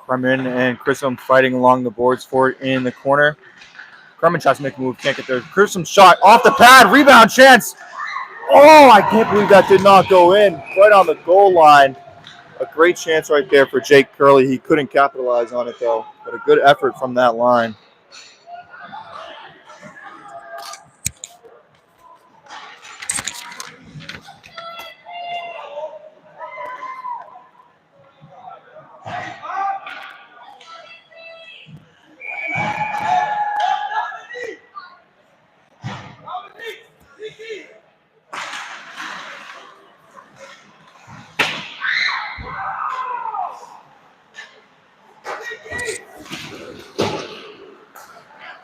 Kremen and Grissom fighting along the boards for it in the corner. Kremen tries to make a move, can't get there. Grissom shot off the pad, rebound chance. Oh, I can't believe that did not go in. Right on the goal line. A great chance right there for Jake Curley. He couldn't capitalize on it though, but a good effort from that line.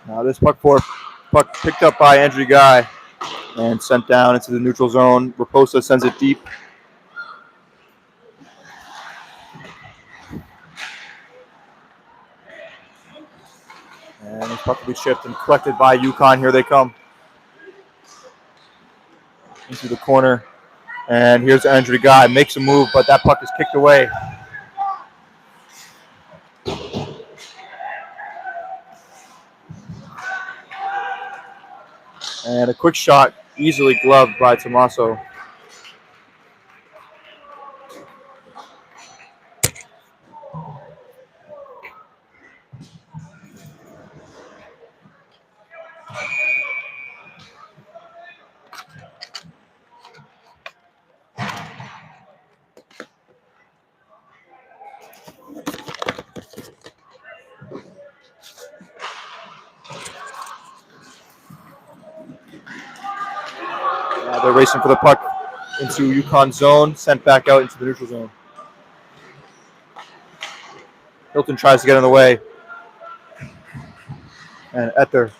Now this puck picked up by Andrew Guy and sent down into the neutral zone. Raposa sends it deep. And this puck will be chipped and collected by UConn. Here they come into the corner. And here's Andrew Guy. Makes a move, but that puck is kicked away. And a quick shot, easily gloved by Tommaso. They're racing for the puck into UConn zone, sent back out into the neutral zone. Hilton tries to get in the way. And Ether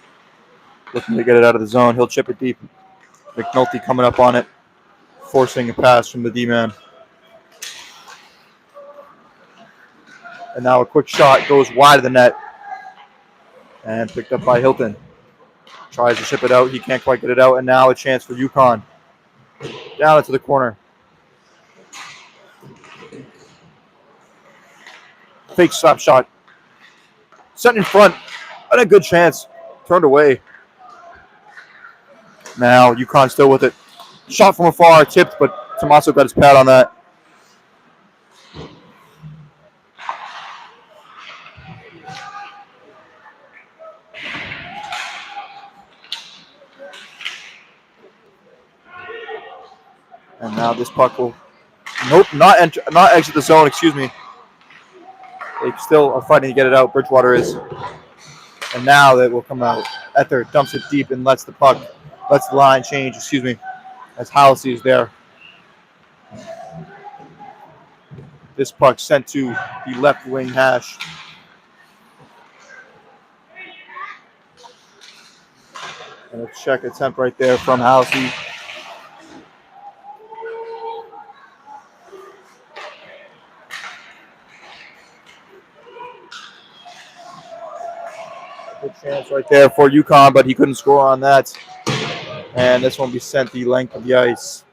looking to get it out of the zone. He'll chip it deep. McNulty coming up on it, forcing a pass from the D-man. And now a quick shot goes wide of the net. And picked up by Hilton. Tries to chip it out. He can't quite get it out. And now a chance for UConn. Down into the corner. Fake slap shot. Set in front. And a good chance. Turned away. Now UConn still with it. Shot from afar. Tipped, but Tommaso got his pad on that. And now this puck will, not exit the zone, excuse me. They still are fighting to get it out, Bridgewater is. And now that will come out. Ether dumps it deep and lets the line change, as Halsey is there. This puck sent to the left wing hash. And a check attempt right there from Halsey. Good chance right there for UConn, but he couldn't score on that. And this one will be sent the length of the ice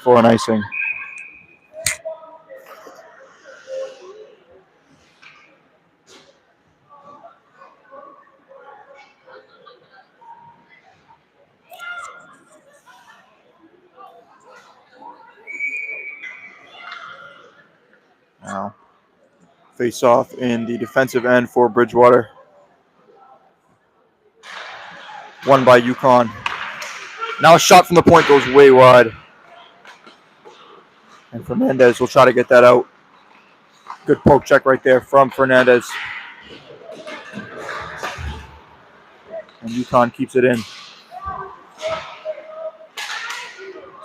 for an icing. Now, face off in the defensive end for Bridgewater. Won by UConn. Now a shot from the point goes way wide. And Fernandez will try to get that out. Good poke check right there from Fernandez. And UConn keeps it in.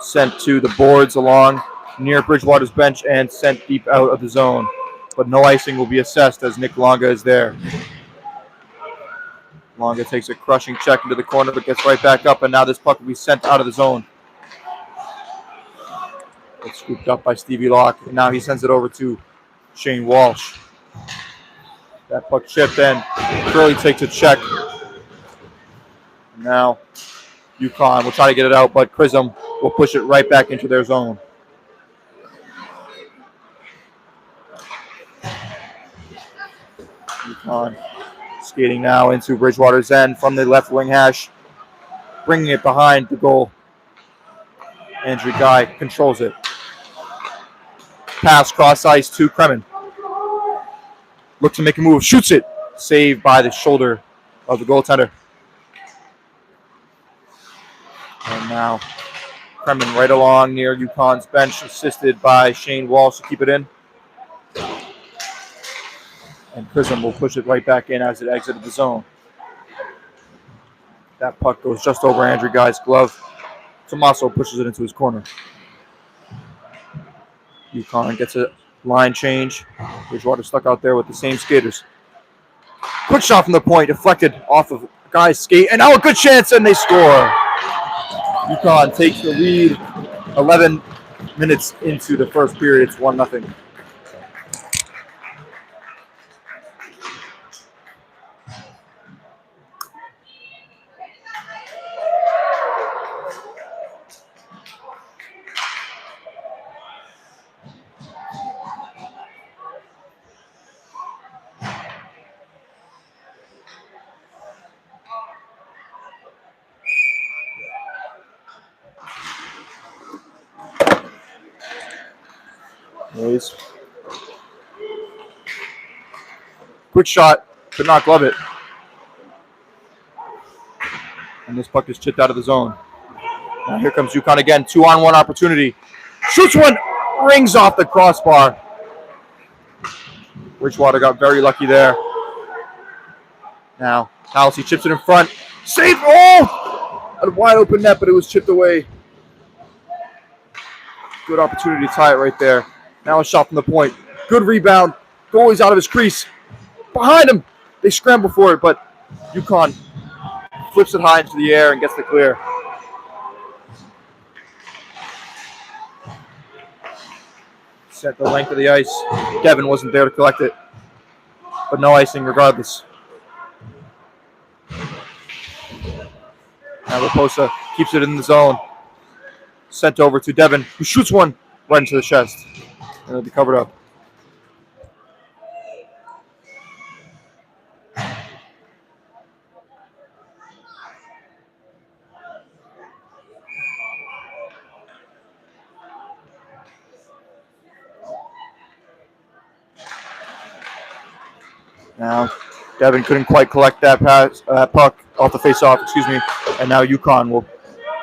Sent to the boards along near Bridgewater's bench and sent deep out of the zone. But no icing will be assessed as Nick Longa is there. Longa takes a crushing check into the corner, but gets right back up, and now this puck will be sent out of the zone. It's scooped up by Stevie Locke, and now he sends it over to Shane Walsh. That puck chipped in. Curley takes a check. Now UConn will try to get it out, but Chisholm will push it right back into their zone. UConn skating now into Bridgewater's end from the left wing hash, bringing it behind the goal. Andrew Guy controls it. Pass cross ice to Kremen. Looks to make a move, shoots it. Saved by the shoulder of the goaltender. And now Kremen right along near UConn's bench, assisted by Shane Walsh to keep it in. And Prism will push it right back in as it exited the zone. That puck goes just over Andrew Guy's glove. Tommaso pushes it into his corner. UConn gets a line change. Bridgewater stuck out there with the same skaters. Quick shot from the point, deflected off of Guy's skate, and now a good chance, and they score. UConn takes the lead 11 minutes into the first period. It's 1-0. Quick shot, could not glove it. And this puck is chipped out of the zone. Now here comes UConn again, 2-on-1 opportunity. Shoots one, rings off the crossbar. Bridgewater got very lucky there. Now, Halsey chips it in front. Save, oh! A wide open net, but it was chipped away. Good opportunity to tie it right there. Now a shot from the point. Good rebound. Goalie's out of his crease. Behind him. They scramble for it, but UConn flips it high into the air and gets the clear. Set the length of the ice. Devin wasn't there to collect it, but no icing regardless. Now Raposa keeps it in the zone. Sent over to Devin, who shoots one right into the chest. And it'll be covered up. Now, Devin couldn't quite collect that puck off the face-off, and now UConn will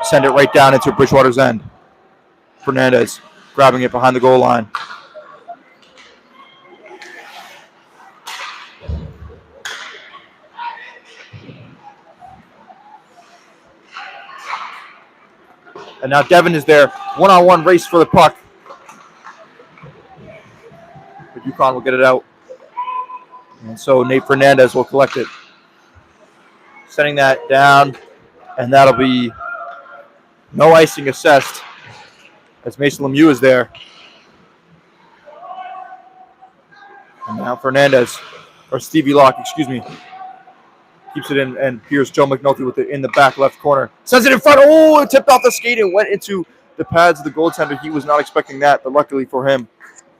send it right down into Bridgewater's end. Fernandez grabbing it behind the goal line. And now Devin is there. One-on-one race for the puck. But UConn will get it out. And so Nate Fernandez will collect it. Setting that down. And that'll be no icing assessed as Mason Lemieux is there. And now Fernandez, or Stevie Locke, keeps it in, and here's Joe McNulty with it in the back left corner. Sends it in front. Oh, it tipped off the skate and went into the pads of the goaltender. He was not expecting that, but luckily for him,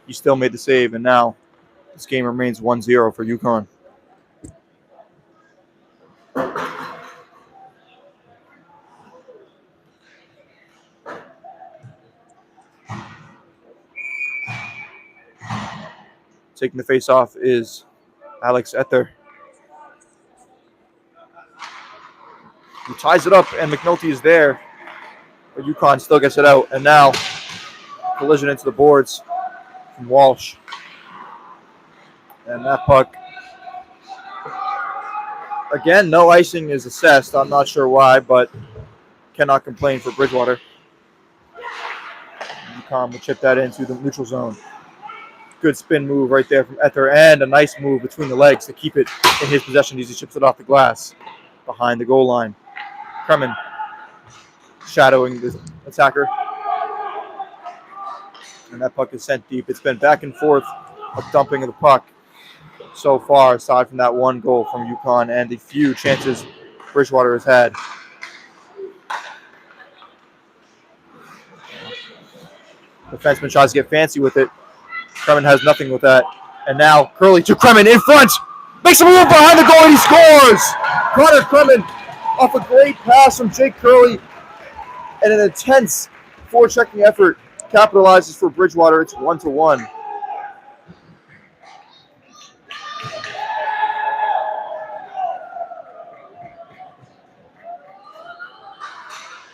he still made the save. And now this game remains 1-0 for UConn. Taking the face-off is Alex Ether. He ties it up, and McNulty is there. But UConn still gets it out. And now, collision into the boards from Walsh. And that puck, again, no icing is assessed. I'm not sure why, but cannot complain for Bridgewater. UConn will chip that into the neutral zone. Good spin move right there from Ether, and a nice move between the legs to keep it in his possession as he chips it off the glass behind the goal line. Kremen shadowing the attacker. And that puck is sent deep. It's been back and forth of dumping of the puck so far, aside from that one goal from UConn and the few chances Bridgewater has had. Defenseman tries to get fancy with it. Kremen has nothing with that. And now Curley to Kremen in front. Makes a move behind the goal and he scores! Connor Kremen off a great pass from Jake Curley and an intense forechecking effort capitalizes for Bridgewater. It's 1-1.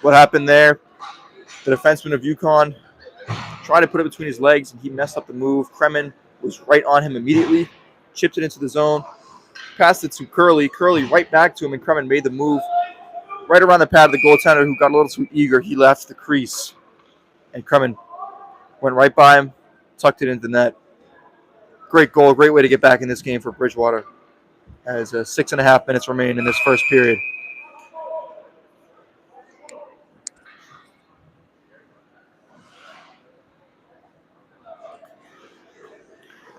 What happened there? The defenseman of UConn tried to put it between his legs and he messed up the move. Kremen was right on him immediately, chipped it into the zone, passed it to Curley. Curley right back to him, and Kremen made the move right around the pad of the goaltender, who got a little too eager. He left the crease, and Kremen went right by him, tucked it into the net. Great goal, great way to get back in this game for Bridgewater as 6.5 minutes remain in this first period.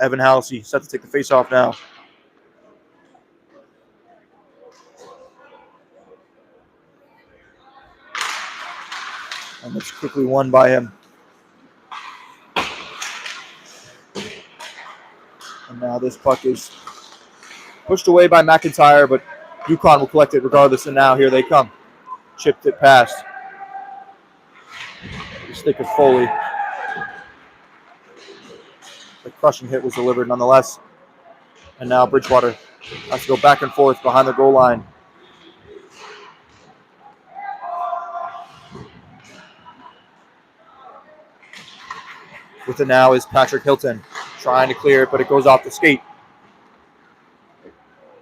Evan Halsey set to take the face-off now. And it's quickly won by him. And now this puck is pushed away by McIntyre, but UConn will collect it regardless, and now here they come. Chipped it past. The stick of Foley. The crushing hit was delivered nonetheless. And now Bridgewater has to go back and forth behind the goal line. With it now is Patrick Hilton trying to clear it, but it goes off the skate.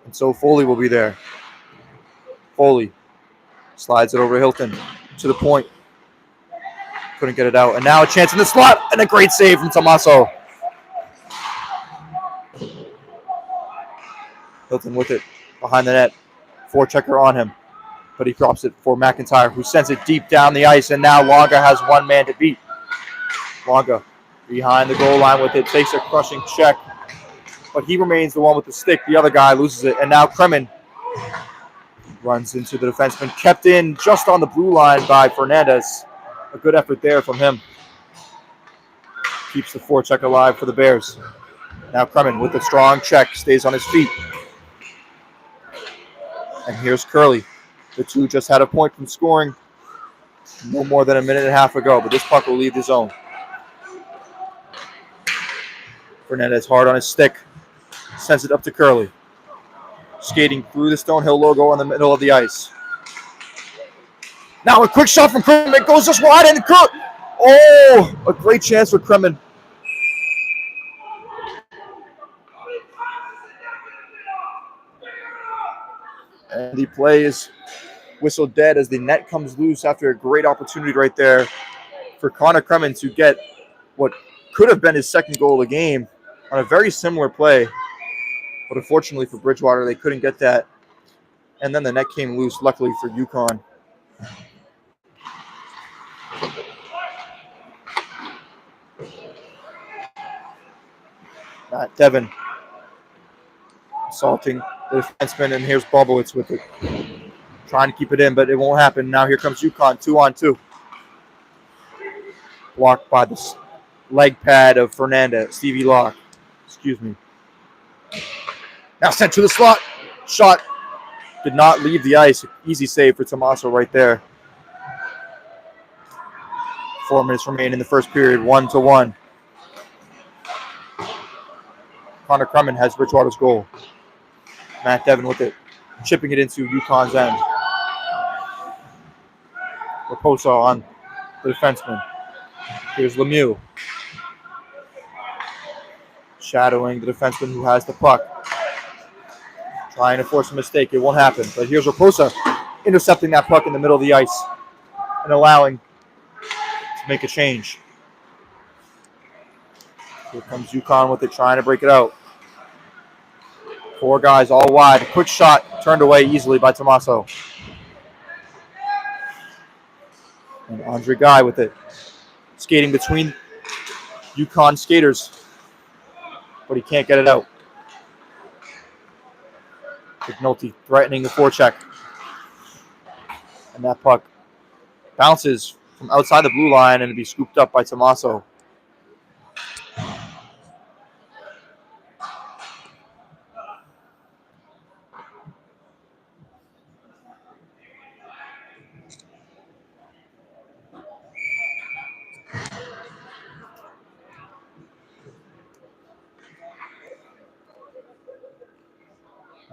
And so Foley will be there. Foley slides it over to Hilton to the point. Couldn't get it out. And now a chance in the slot and a great save from Tommaso. Hilton with it behind the net. Forechecker on him. But he drops it for McIntyre, who sends it deep down the ice. And now Longa has one man to beat. Longa behind the goal line with it. Takes a crushing check. But he remains the one with the stick. The other guy loses it. And now Kremen runs into the defenseman. Kept in just on the blue line by Fernandez. A good effort there from him. Keeps the forecheck alive for the Bears. Now Kremen with a strong check. Stays on his feet. And here's Curley. The two just had a point from scoring no more than a minute and a half ago, but this puck will leave the zone. Fernandez hard on his stick. Sends it up to Curley. Skating through the Stonehill logo in the middle of the ice. Now a quick shot from Kremen. It goes just wide, and a great chance for Kremen. And the play is whistled dead as the net comes loose after a great opportunity right there for Connor Kremen to get what could have been his second goal of the game on a very similar play. But unfortunately for Bridgewater, they couldn't get that. And then the net came loose, luckily for UConn. Matt Devin assaulting the defenseman, and here's Bobowitz with it. Trying to keep it in, but it won't happen. Now here comes UConn, 2-on-2. Blocked by the leg pad of Fernandez, Stevie Locke. Excuse me. Now sent to the slot. Shot did not leave the ice. Easy save for Tommaso right there. 4 minutes remain in the first period, 1-1. Connor Kremen has Bridgewater's goal. Matt Devin with it, chipping it into UConn's end. Raposo on the defenseman. Here's Lemieux. Shadowing the defenseman who has the puck. Trying to force a mistake. It won't happen. But here's Raposo intercepting that puck in the middle of the ice and allowing to make a change. Here comes UConn with it, trying to break it out. 4 guys all wide. A quick shot turned away easily by Tommaso. And Andre Guy with it. Skating between UConn skaters. But he can't get it out. McNulty threatening the forecheck. And that puck bounces from outside the blue line and it'll be scooped up by Tommaso.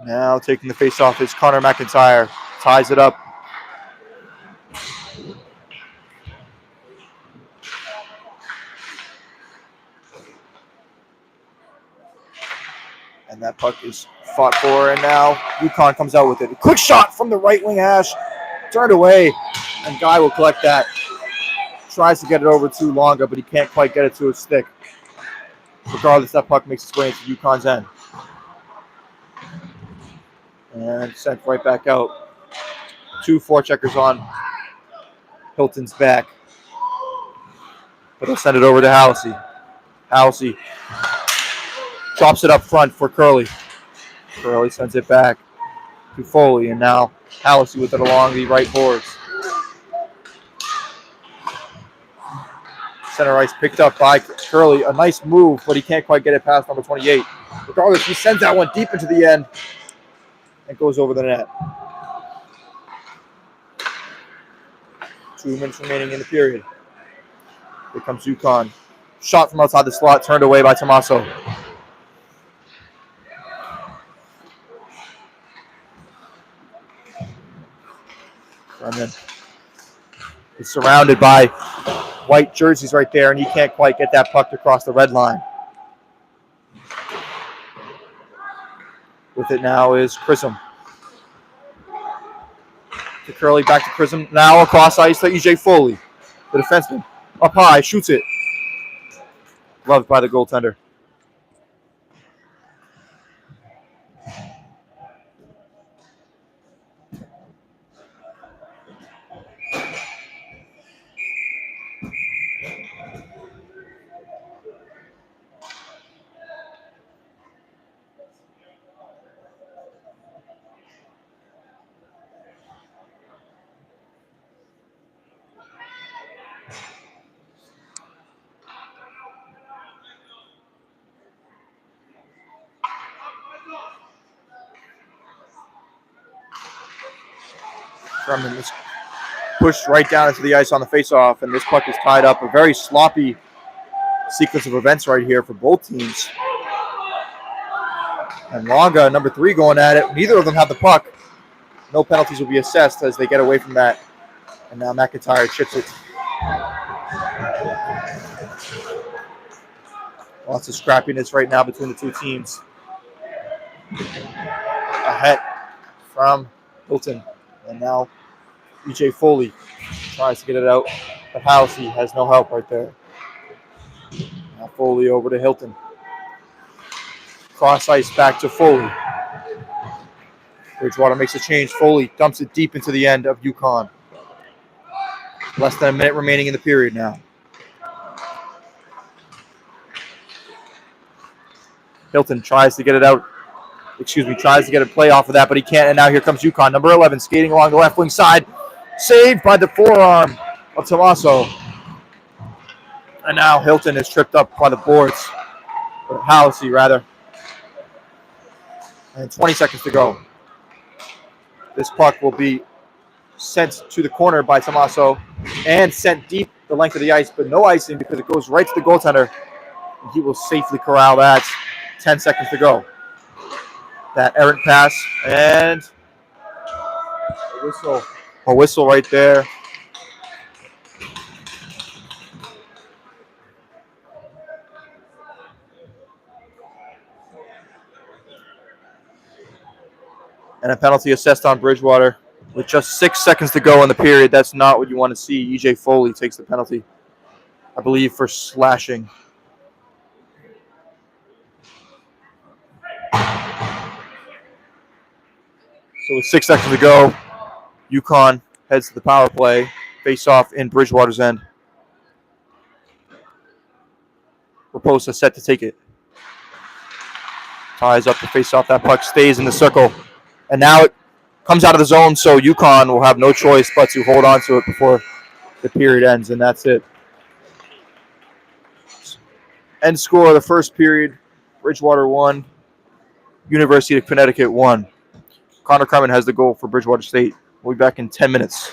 Now taking the face off is Connor McIntyre. Ties it up. And that puck is fought for, and now UConn comes out with it. A quick shot from the right wing hash. Turned away, and Guy will collect that. Tries to get it over to Longa, but he can't quite get it to his stick. Regardless, that puck makes its way into UConn's end. And sent right back out. 2 forecheckers on Hilton's back. But they'll send it over to Halsey. Halsey chops it up front for Curley. Curley sends it back to Foley, and now Halsey with it along the right boards. Center ice picked up by Curley. A nice move, but he can't quite get it past number 28. Regardless, he sends that one deep into the end and goes over the net. 2 minutes remaining in the period. Here comes UConn. Shot from outside the slot, turned away by Tommaso. Brendan is surrounded by white jerseys right there, and he can't quite get that puck across the red line. With it now is Chrism. To Curley, back to Chrism. Now across ice to EJ Foley. The defenseman up high, shoots it. Loved by the goaltender. Drummond is pushed right down into the ice on the faceoff, and this puck is tied up. A very sloppy sequence of events right here for both teams. And Longa, number 3, going at it. Neither of them have the puck. No penalties will be assessed as they get away from that. And now McIntyre chips it. Lots of scrappiness right now between the two teams. A hit from Hilton. And now EJ Foley tries to get it out, but Halsey has no help right there. Now Foley over to Hilton. Cross ice back to Foley. Bridgewater makes a change. Foley dumps it deep into the end of UConn. Less than a minute remaining in the period now. Hilton tries to get it out. Tries to get a play off of that, but he can't. And now here comes UConn. Number 11 skating along the left wing side. Saved by the forearm of Tommaso. And now Hilton is tripped up by the boards. Or Halsey, rather. And 20 seconds to go. This puck will be sent to the corner by Tommaso and sent deep the length of the ice, but no icing because it goes right to the goaltender. And he will safely corral that. 10 seconds to go. That errant pass and a whistle. A whistle right there. And a penalty assessed on Bridgewater. With just 6 seconds to go in the period, that's not what you want to see. EJ Foley takes the penalty, I believe, for slashing. So with 6 seconds to go, UConn heads to the power play. Face off in Bridgewater's end. Raposa set to take it. Ties up the face off. That puck stays in the circle. And now it comes out of the zone, so UConn will have no choice but to hold on to it before the period ends, and that's it. End score of the first period, Bridgewater 1, University of Connecticut 1. Connor Kremen has the goal for Bridgewater State. We'll be back in 10 minutes.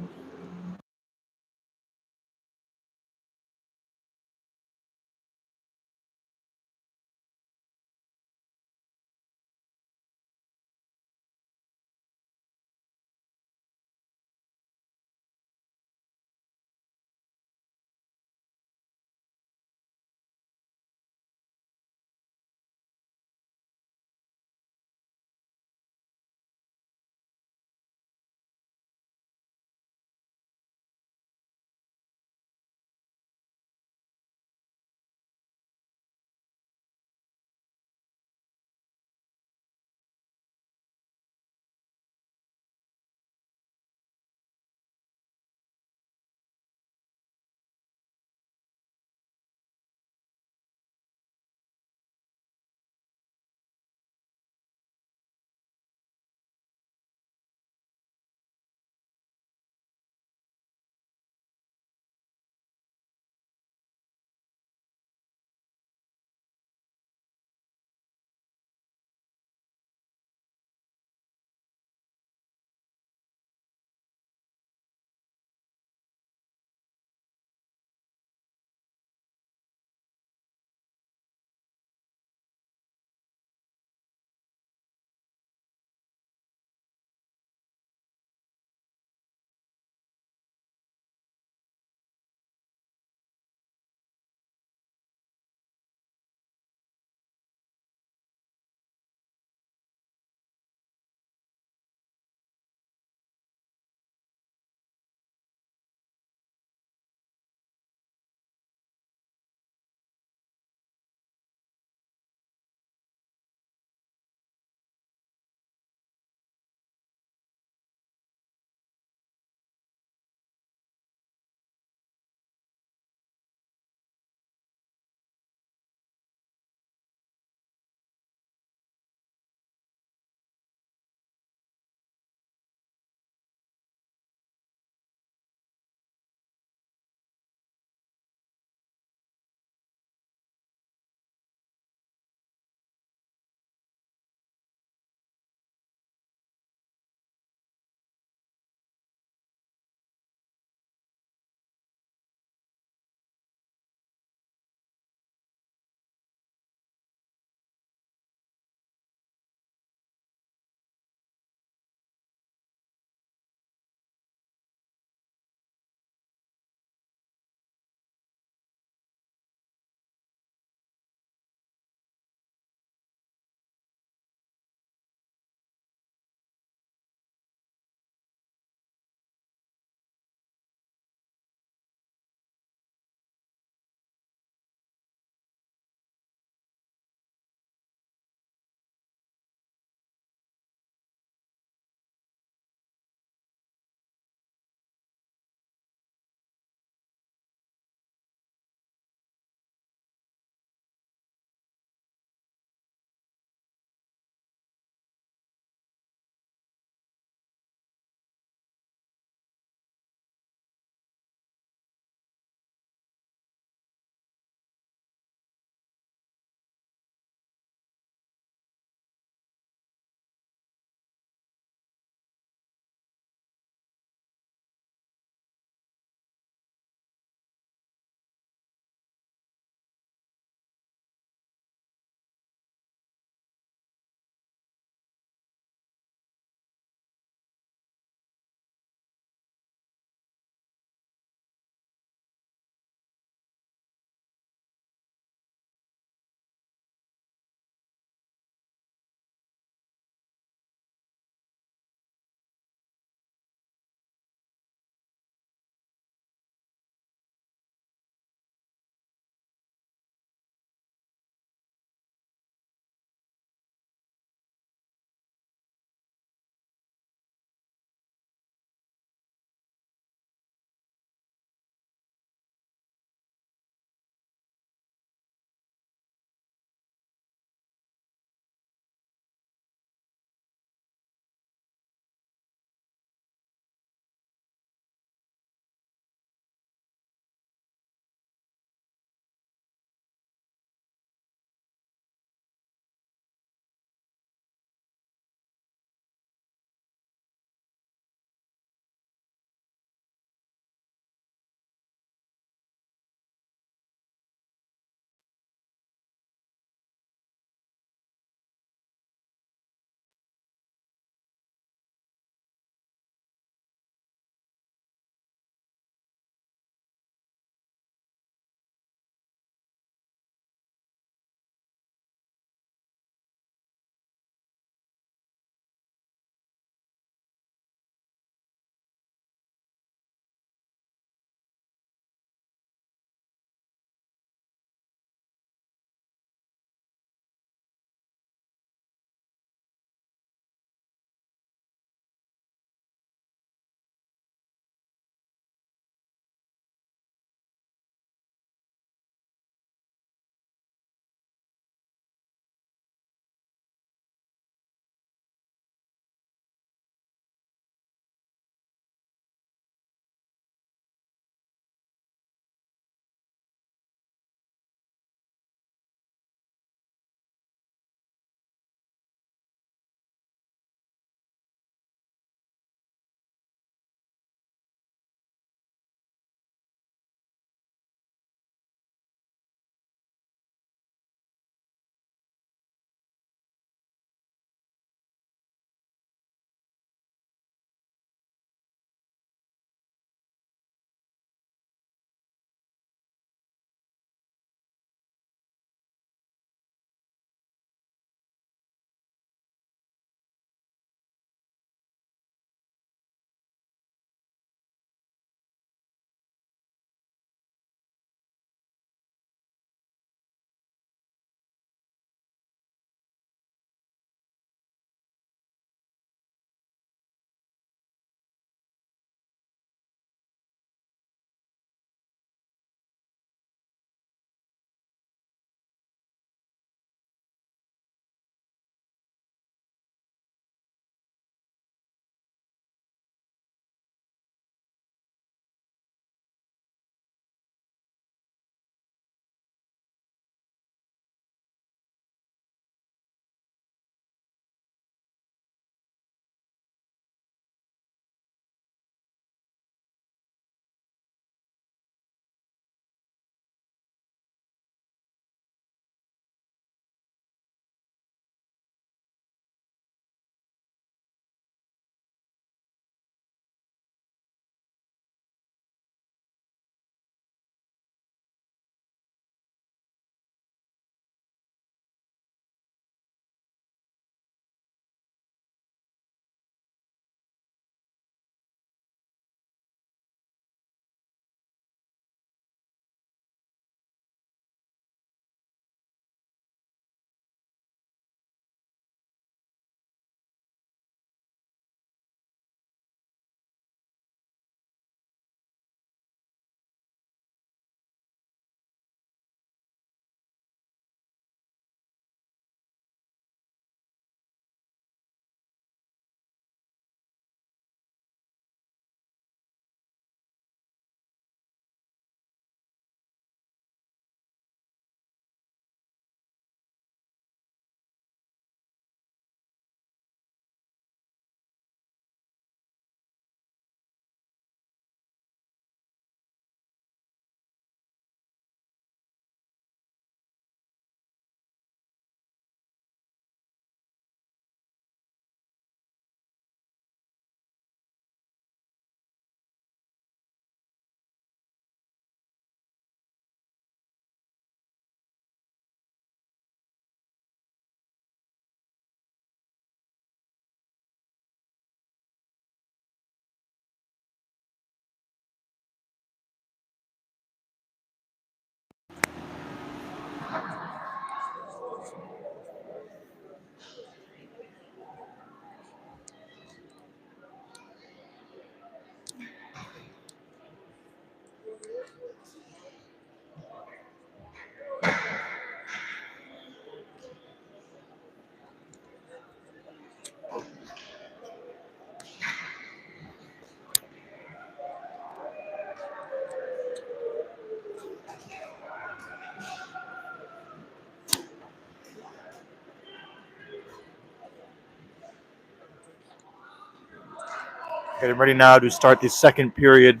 Getting ready now to start the second period.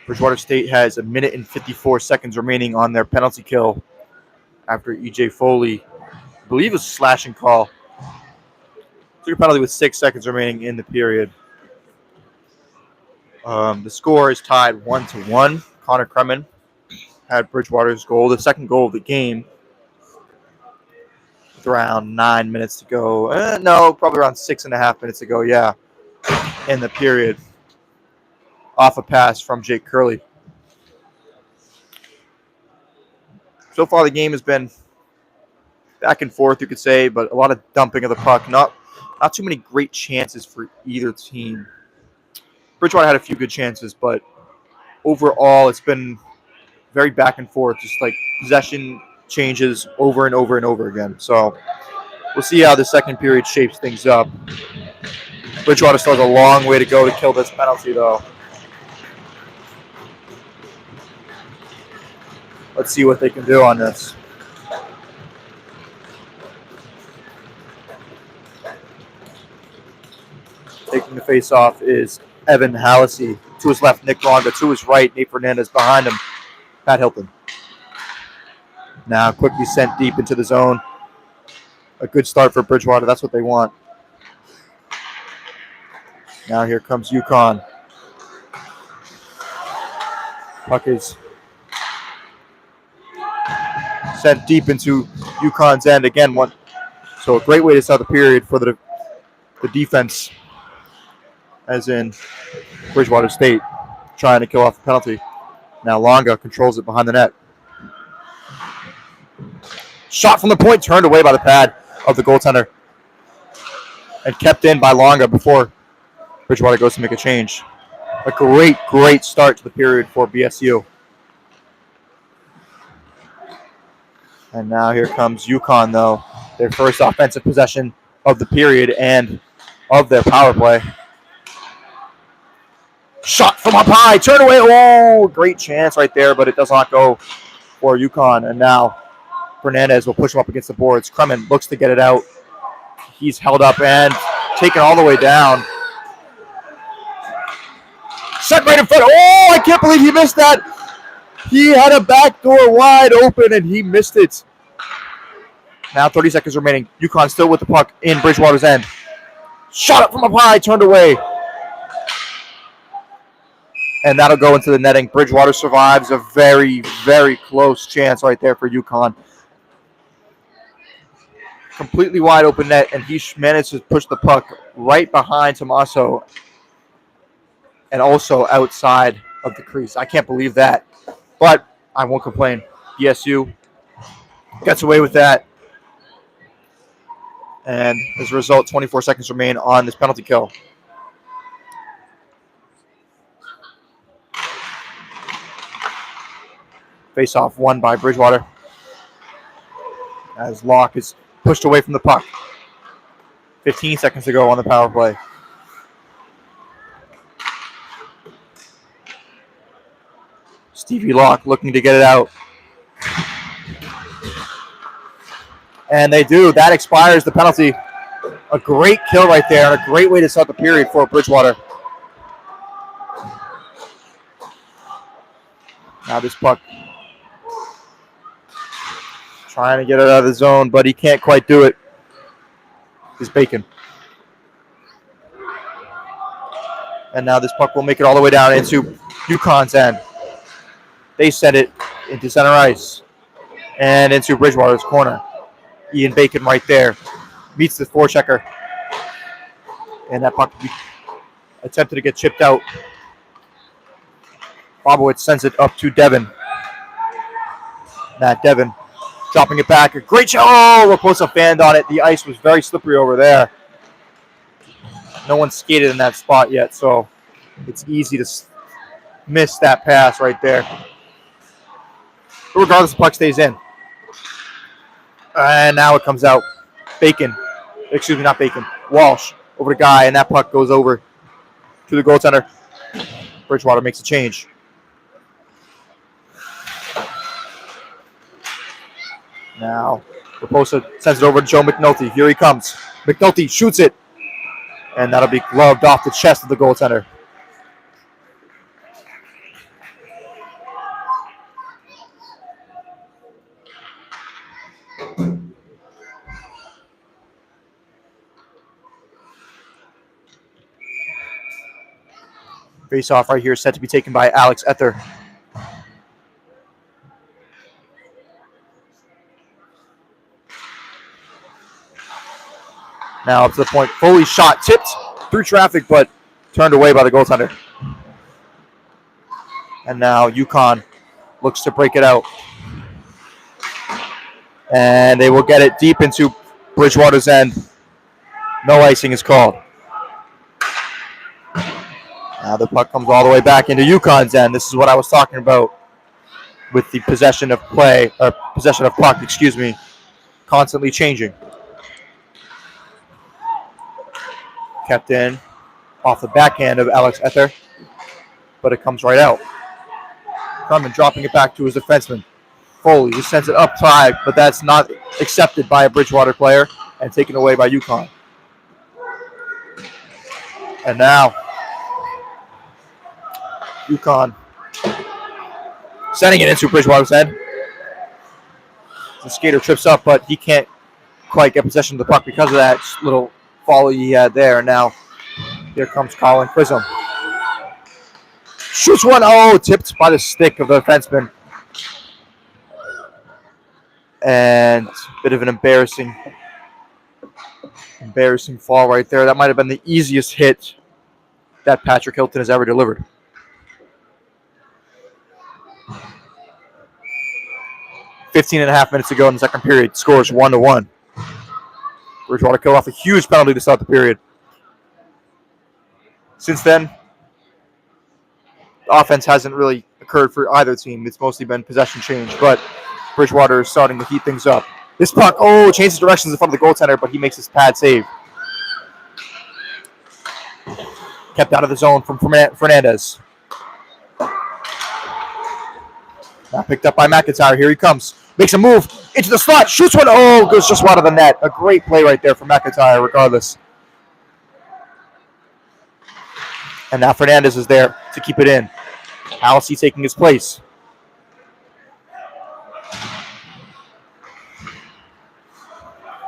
Bridgewater State has 1 minute and 54 seconds remaining on their penalty kill after E.J. Foley, I believe, was a slashing call. Took a penalty with 6 seconds remaining in the period. The score is tied 1-1. Connor Kremen had Bridgewater's goal, the second goal of the game, with around 9 minutes to go. No, probably around 6.5 minutes to go, yeah, in the period. Off a pass from Jake Curley. So far, the game has been back and forth, you could say, but a lot of dumping of the puck. Not too many great chances for either team. Bridgewater had a few good chances, but overall, it's been very back and forth, just like possession changes over and over and over again. So we'll see how the second period shapes things up. Bridgewater still has a long way to go to kill this penalty, though. Let's see what they can do on this. Taking the face-off is Evan Hallisey. To his left, Nick Longa. To his right, Nate Fernandez. Behind him, Pat Hilton. Now quickly sent deep into the zone. A good start for Bridgewater. That's what they want. Now here comes UCONN. Puck is sent deep into UConn's end again. So a great way to start the period for the defense, as in Bridgewater State, trying to kill off the penalty. Now Longa controls it behind the net. Shot from the point, turned away by the pad of the goaltender, and kept in by Longa before Bridgewater goes to make a change. A great start to the period for BSU. And now here comes UConn, though. Their first offensive possession of the period and of their power play. Shot from up high, turn away. Oh, great chance right there, but it does not go for UConn. And now Fernandez will push him up against the boards. Kremen looks to get it out. He's held up and taken all the way down. Set right in front. Oh, I can't believe he missed that. He had a back door wide open, and he missed it. Now 30 seconds remaining. UConn still with the puck in Bridgewater's end. Shot up from up high, turned away. And that'll go into the netting. Bridgewater survives a very close chance right there for UConn. Completely wide open net, and he managed to push the puck right behind Tommaso and also outside of the crease. I can't believe that. But I won't complain. BSU gets away with that. And as a result, 24 seconds remain on this penalty kill. Face-off won by Bridgewater, as Locke is pushed away from the puck. 15 seconds to go on the power play. Stevie Locke looking to get it out. And they do. That expires the penalty. A great kill right there, and a great way to start the period for Bridgewater. Now this puck trying to get it out of the zone, but he can't quite do it. Is Bacon. And now this puck will make it all the way down into UConn's end. They send it into center ice and into Bridgewater's corner. Ian Bacon right there meets the forechecker. And that puck attempted to get chipped out. Bobowitz sends it up to Devin. Matt Devin dropping it back. A great shot. Oh, Raposa fanned on it. The ice was very slippery over there. No one skated in that spot yet, so it's easy to miss that pass right there. But regardless, the puck stays in. And now it comes out. Walsh over to Guy, and that puck goes over to the goaltender. Bridgewater makes a change. Now, Raposa sends it over to Joe McNulty. Here he comes. McNulty shoots it. And that'll be gloved off the chest of the goaltender. Face-off right here set to be taken by Alex Ether. Now up to the point, Foley shot, tipped through traffic, but turned away by the goaltender. And now UConn looks to break it out. And they will get it deep into Bridgewater's end. No icing is called. Now the puck comes all the way back into UConn's end. This is what I was talking about with the possession of play, or possession of puck, constantly changing. Kept in off the backhand of Alex Ether, but it comes right out. Carmen dropping it back to his defenseman. Foley just sends it up high, but that's not accepted by a Bridgewater player and taken away by UConn. And now UConn sending it into Bridgewater's head. The skater trips up, but he can't quite get possession of the puck because of that little folly he had there. And now here comes Colin Prism. Shoots one. Oh, tipped by the stick of the defenseman. And a bit of an embarrassing fall right there. That might have been the easiest hit that Patrick Hilton has ever delivered. .5 minutes to go in the second period. Scores 1-1. Bridgewater killed off a huge penalty to start the period. Since then, the offense hasn't really occurred for either team. It's mostly been possession change, but Bridgewater is starting to heat things up. This puck, changes directions in front of the goaltender, but he makes his pad save. Kept out of the zone from Fernandez. Now picked up by McIntyre. Here he comes. Makes a move into the slot. Shoots one. Goes just wide of the net. A great play right there from McIntyre, regardless. And now Fernandez is there to keep it in. Halsey taking his place.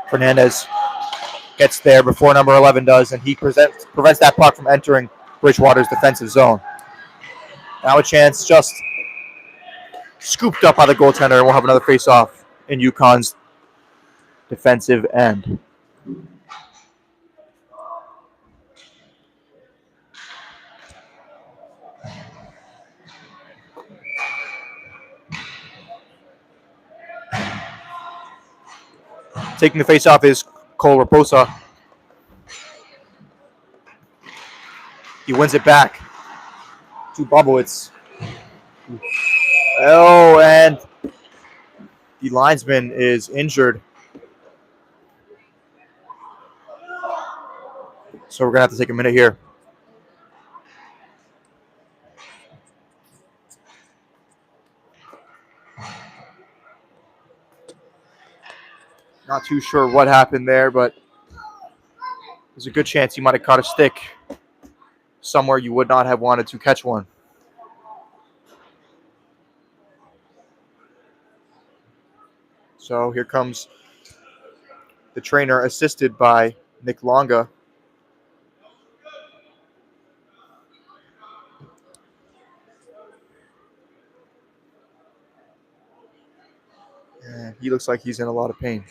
Fernandez gets there before number 11 does, and he prevents that puck from entering Bridgewater's defensive zone. Now a chance, just scooped up by the goaltender, and we'll have another face-off in UConn's defensive end. Taking the face-off is Cole Raposa. He wins it back to Bobowitz. And the linesman is injured. So we're going to have to take a minute here. Not too sure what happened there, but there's a good chance he might have caught a stick somewhere you would not have wanted to catch one. So here comes the trainer, assisted by Nick Longa. And he looks like he's in a lot of pain.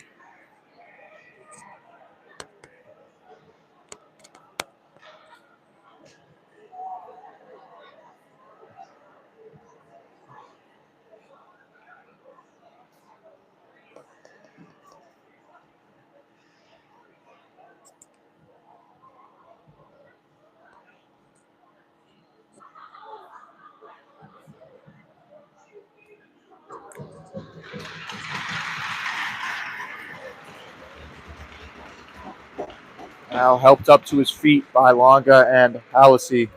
Now helped up to his feet by Longa and Halsey,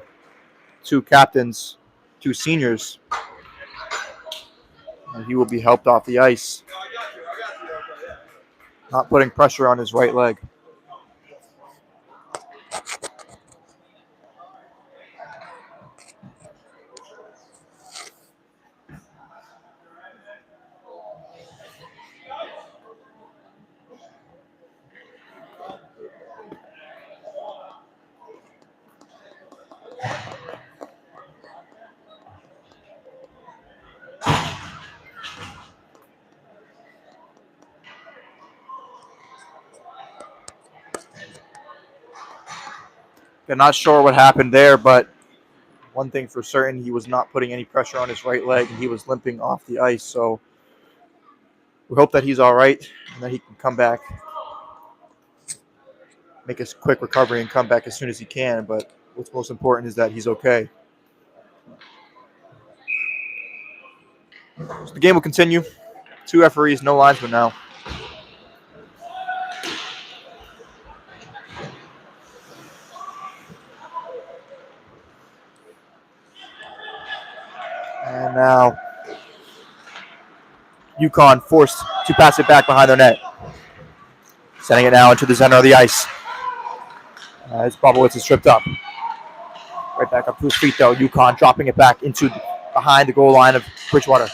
two captains, two seniors. And he will be helped off the ice. Not putting pressure on his right leg. I'm not sure what happened there, but one thing for certain, he was not putting any pressure on his right leg, and he was limping off the ice. So we hope that he's all right and that he can come back, make a quick recovery, and come back as soon as he can. But what's most important is that he's okay. So the game will continue. 2 referees, no linesmen now. And now UConn forced to pass it back behind their net. Sending it now into the center of the ice. As Bobowitz is tripped up. Right back up to his feet, though. UConn dropping it back into behind the goal line of Bridgewater.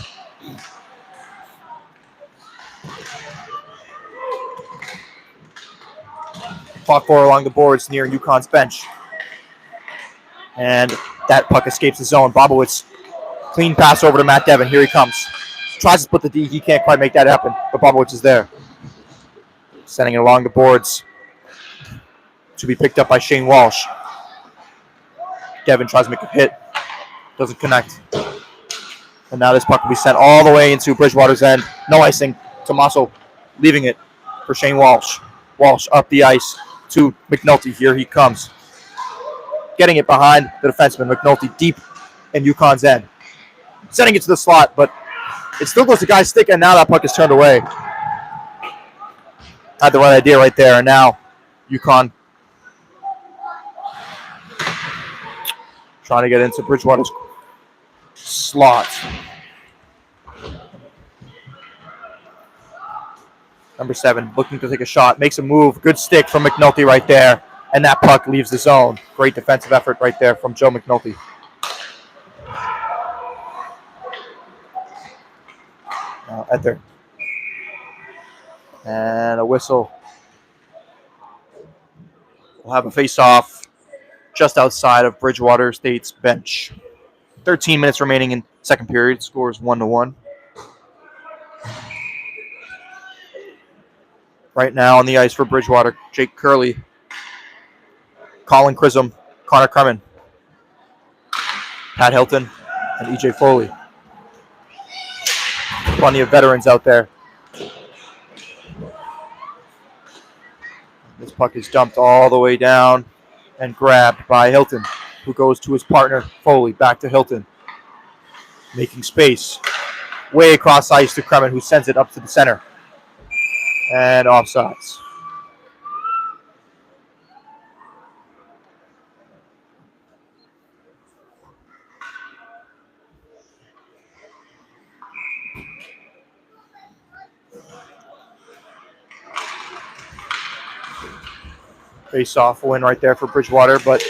Fought for along the boards near UConn's bench. And that puck escapes the zone. Bobowitz, clean pass over to Matt Devon. Here he comes. Tries to split the D. He can't quite make that happen, but Bobowitz is there. Sending it along the boards to be picked up by Shane Walsh. Devon tries to make a hit. Doesn't connect. And now this puck will be sent all the way into Bridgewater's end. No icing. Tommaso leaving it for Shane Walsh. Walsh up the ice to McNulty. Here he comes. Getting it behind the defenseman. McNulty deep in UConn's end. Sending it to the slot, but it still goes to guy's stick, and now that puck is turned away. Had the right idea right there, and now UConn trying to get into Bridgewater's slot. Number 7 looking to take a shot, makes a move. Good stick from McNulty right there, and that puck leaves the zone. Great defensive effort right there from Joe McNulty. Ether. And a whistle. We'll have a face-off just outside of Bridgewater State's bench. 13 minutes remaining in second period. Score is 1-1. Right now on the ice for Bridgewater, Jake Curley, Colin Chisholm, Connor Kremen, Pat Hilton, and EJ Foley. Plenty of veterans out there. This puck is dumped all the way down and grabbed by Hilton, who goes to his partner, Foley, back to Hilton. Making space. Way across ice to Kremen, who sends it up to the center. And offsides. Face-off win right there for Bridgewater, but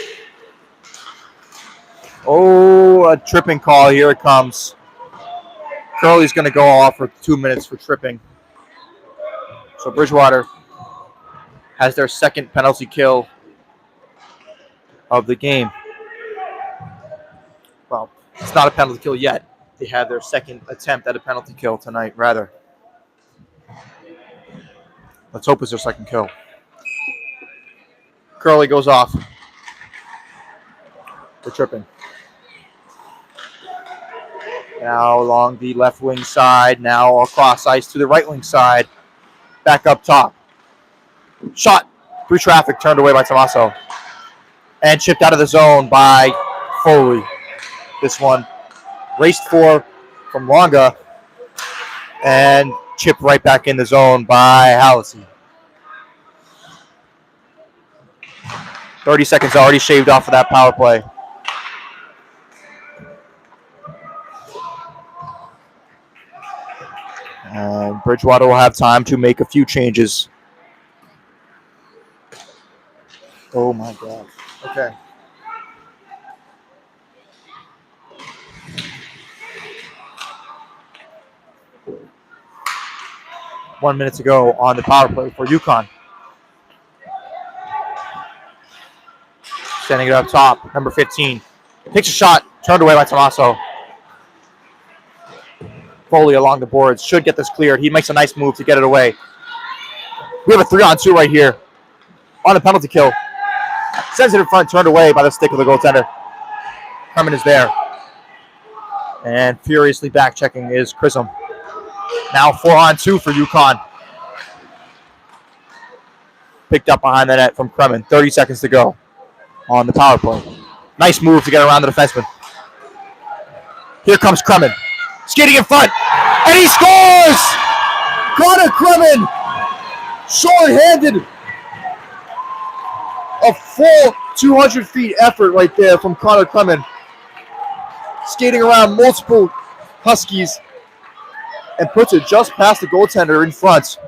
a tripping call. Here it comes. Curley's going to go off for 2 minutes for tripping. So Bridgewater has their second penalty kill of the game. Well, it's not a penalty kill yet. They have their second attempt at a penalty kill tonight, rather. Let's hope it's their second kill. Curley goes off for tripping. Now along the left wing side, now across ice to the right wing side. Back up top. Shot through traffic, turned away by Tommaso. And chipped out of the zone by Foley. This one raced for from Longa and chipped right back in the zone by Hallisey. 30 seconds already shaved off of that power play. And Bridgewater will have time to make a few changes. Oh my God. Okay. One minute to go on the power play for UConn. Sending it up top, number 15, Takes a shot, turned away by Tommaso. Foley along the boards. Should get this cleared. He makes a nice move to get it away. We have a 3-on-2 right here. On a penalty kill. Sends it in front, turned away by the stick of the goaltender. Herman is there. And furiously back checking is Chisholm. Now 4-on-2 for UConn. Picked up behind the net from Kremen. 30 seconds to go on the power play. Nice move to get around the defenseman. Here comes Kremen. Skating in front. And he scores! Connor Kremen. Short-handed. A full 200 feet effort right there from Connor Kremen. Skating around multiple Huskies and puts it just past the goaltender in front.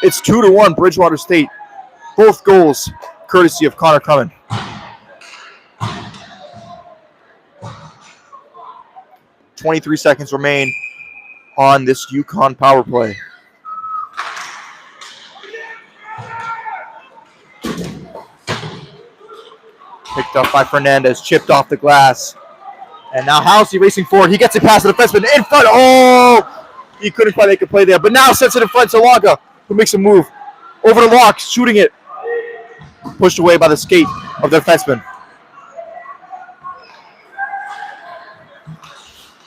It's 2-1 Bridgewater State. Both goals courtesy of Connor Kremen. 23 seconds remain on this UConn power play. Picked up by Fernandez, chipped off the glass. And now Housey racing forward. He gets it past the defenseman in front. Oh! He couldn't quite make a play there, but now sets it in front to Longa, who makes a move. Over to Locke, shooting it. Pushed away by the skate of the defenseman.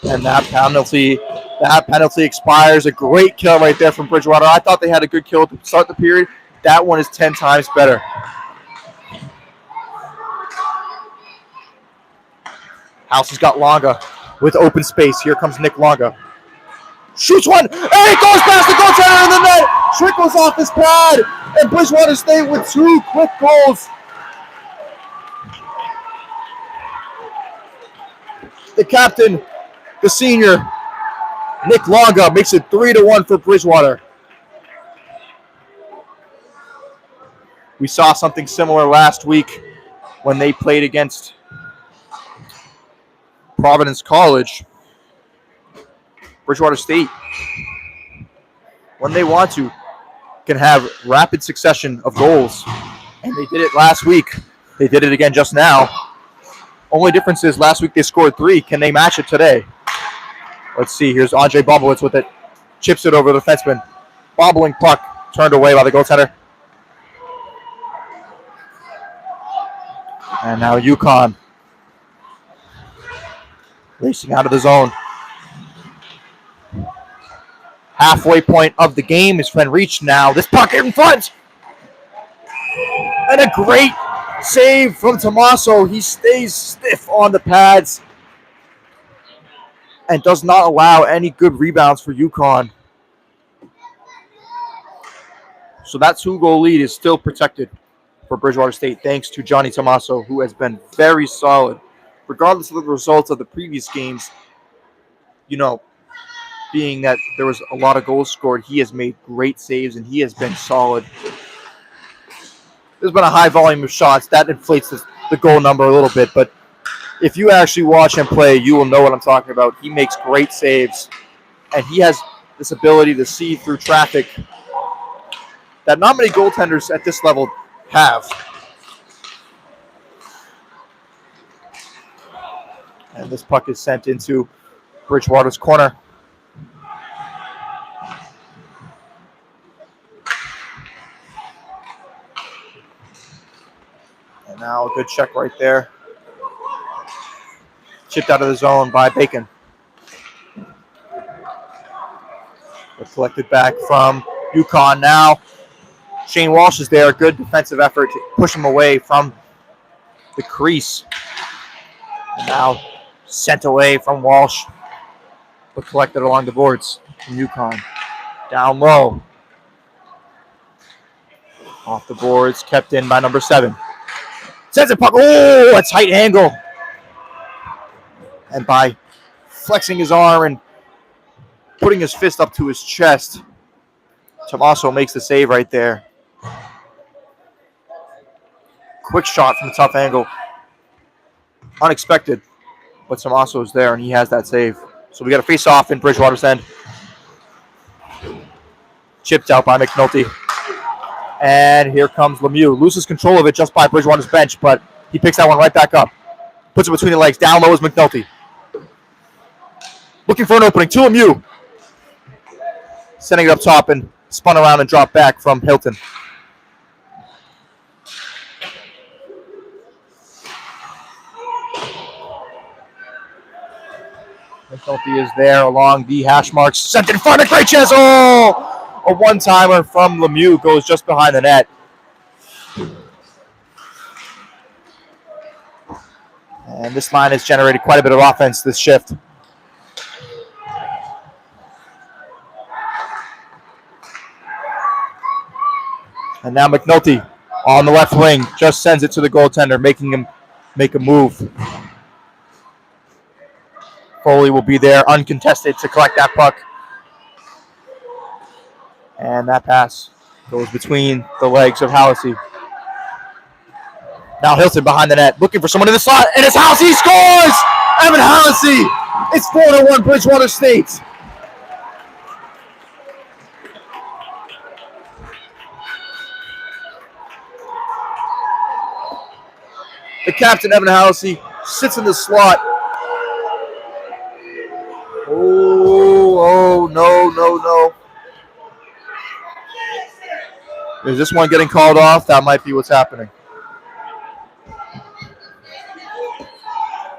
And that penalty expires. A great kill right there from Bridgewater. I thought they had a good kill to start the period. That one is 10 times better. House has got Longa with open space. Here comes Nick Longa. Shoots one, and it goes past the goaltender in the net. Trickles off his pad, and Bridgewater State with 2 quick goals. The captain, the senior, Nick Longa, makes it 3-1 for Bridgewater. We saw something similar last week when they played against Providence College. Bridgewater State, when they want to, can have rapid succession of goals. And they did it last week. They did it again just now. Only difference is last week they scored 3. Can they match it today? Let's see. Here's Andre Bobolitz with it. Chips it over the defenseman. Bobbling puck turned away by the goaltender. And now UConn racing out of the zone. Halfway point of the game is when reached now. This puck in front. And a great save from Tommaso. He stays stiff on the pads and does not allow any good rebounds for UConn. So that 2-goal lead is still protected for Bridgewater State thanks to Johnny Tommaso, who has been very solid. Regardless of the results of the previous games, being that there was a lot of goals scored, he has made great saves and he has been solid. There's been a high volume of shots. That inflates the goal number a little bit, but if you actually watch him play, you will know what I'm talking about. He makes great saves, and he has this ability to see through traffic that not many goaltenders at this level have. And this puck is sent into Bridgewater's corner. And now a good check right there. Chipped out of the zone by Bacon. But collected back from UConn now. Shane Walsh is there. Good defensive effort to push him away from the crease. And now sent away from Walsh, but collected along the boards from UConn. Down low. Off the boards, kept in by number 7. Sends it puck. Oh, a tight angle. And by flexing his arm and putting his fist up to his chest, Tommaso makes the save right there. Quick shot from the tough angle. Unexpected. But Tommaso is there, and he has that save. So we got a face-off in Bridgewater's end. Chipped out by McNulty. And here comes Lemieux. Loses control of it just by Bridgewater's bench, but He picks that one right back up. Puts it between the legs. Down low is McNulty. Looking for an opening. To Lemieux. Sending it up top and spun around and dropped back from Hilton. McNulty is there along the hash marks. Sent in front of great chance. Oh! A one-timer from Lemieux goes just behind the net. And this line has generated quite a bit of offense this shift. And now McNulty on the left wing just sends it to the goaltender, making him make a move. Foley will be there uncontested to collect that puck. And that pass goes between the legs of Hallisey. Now Hilton behind the net, looking for someone in the slot, and it's Hallisey scores! Evan Hallisey! It's 4-1 Bridgewater State. The captain, Evan Hallisey, sits in the slot. Oh, no. Is this one getting called off? That might be what's happening.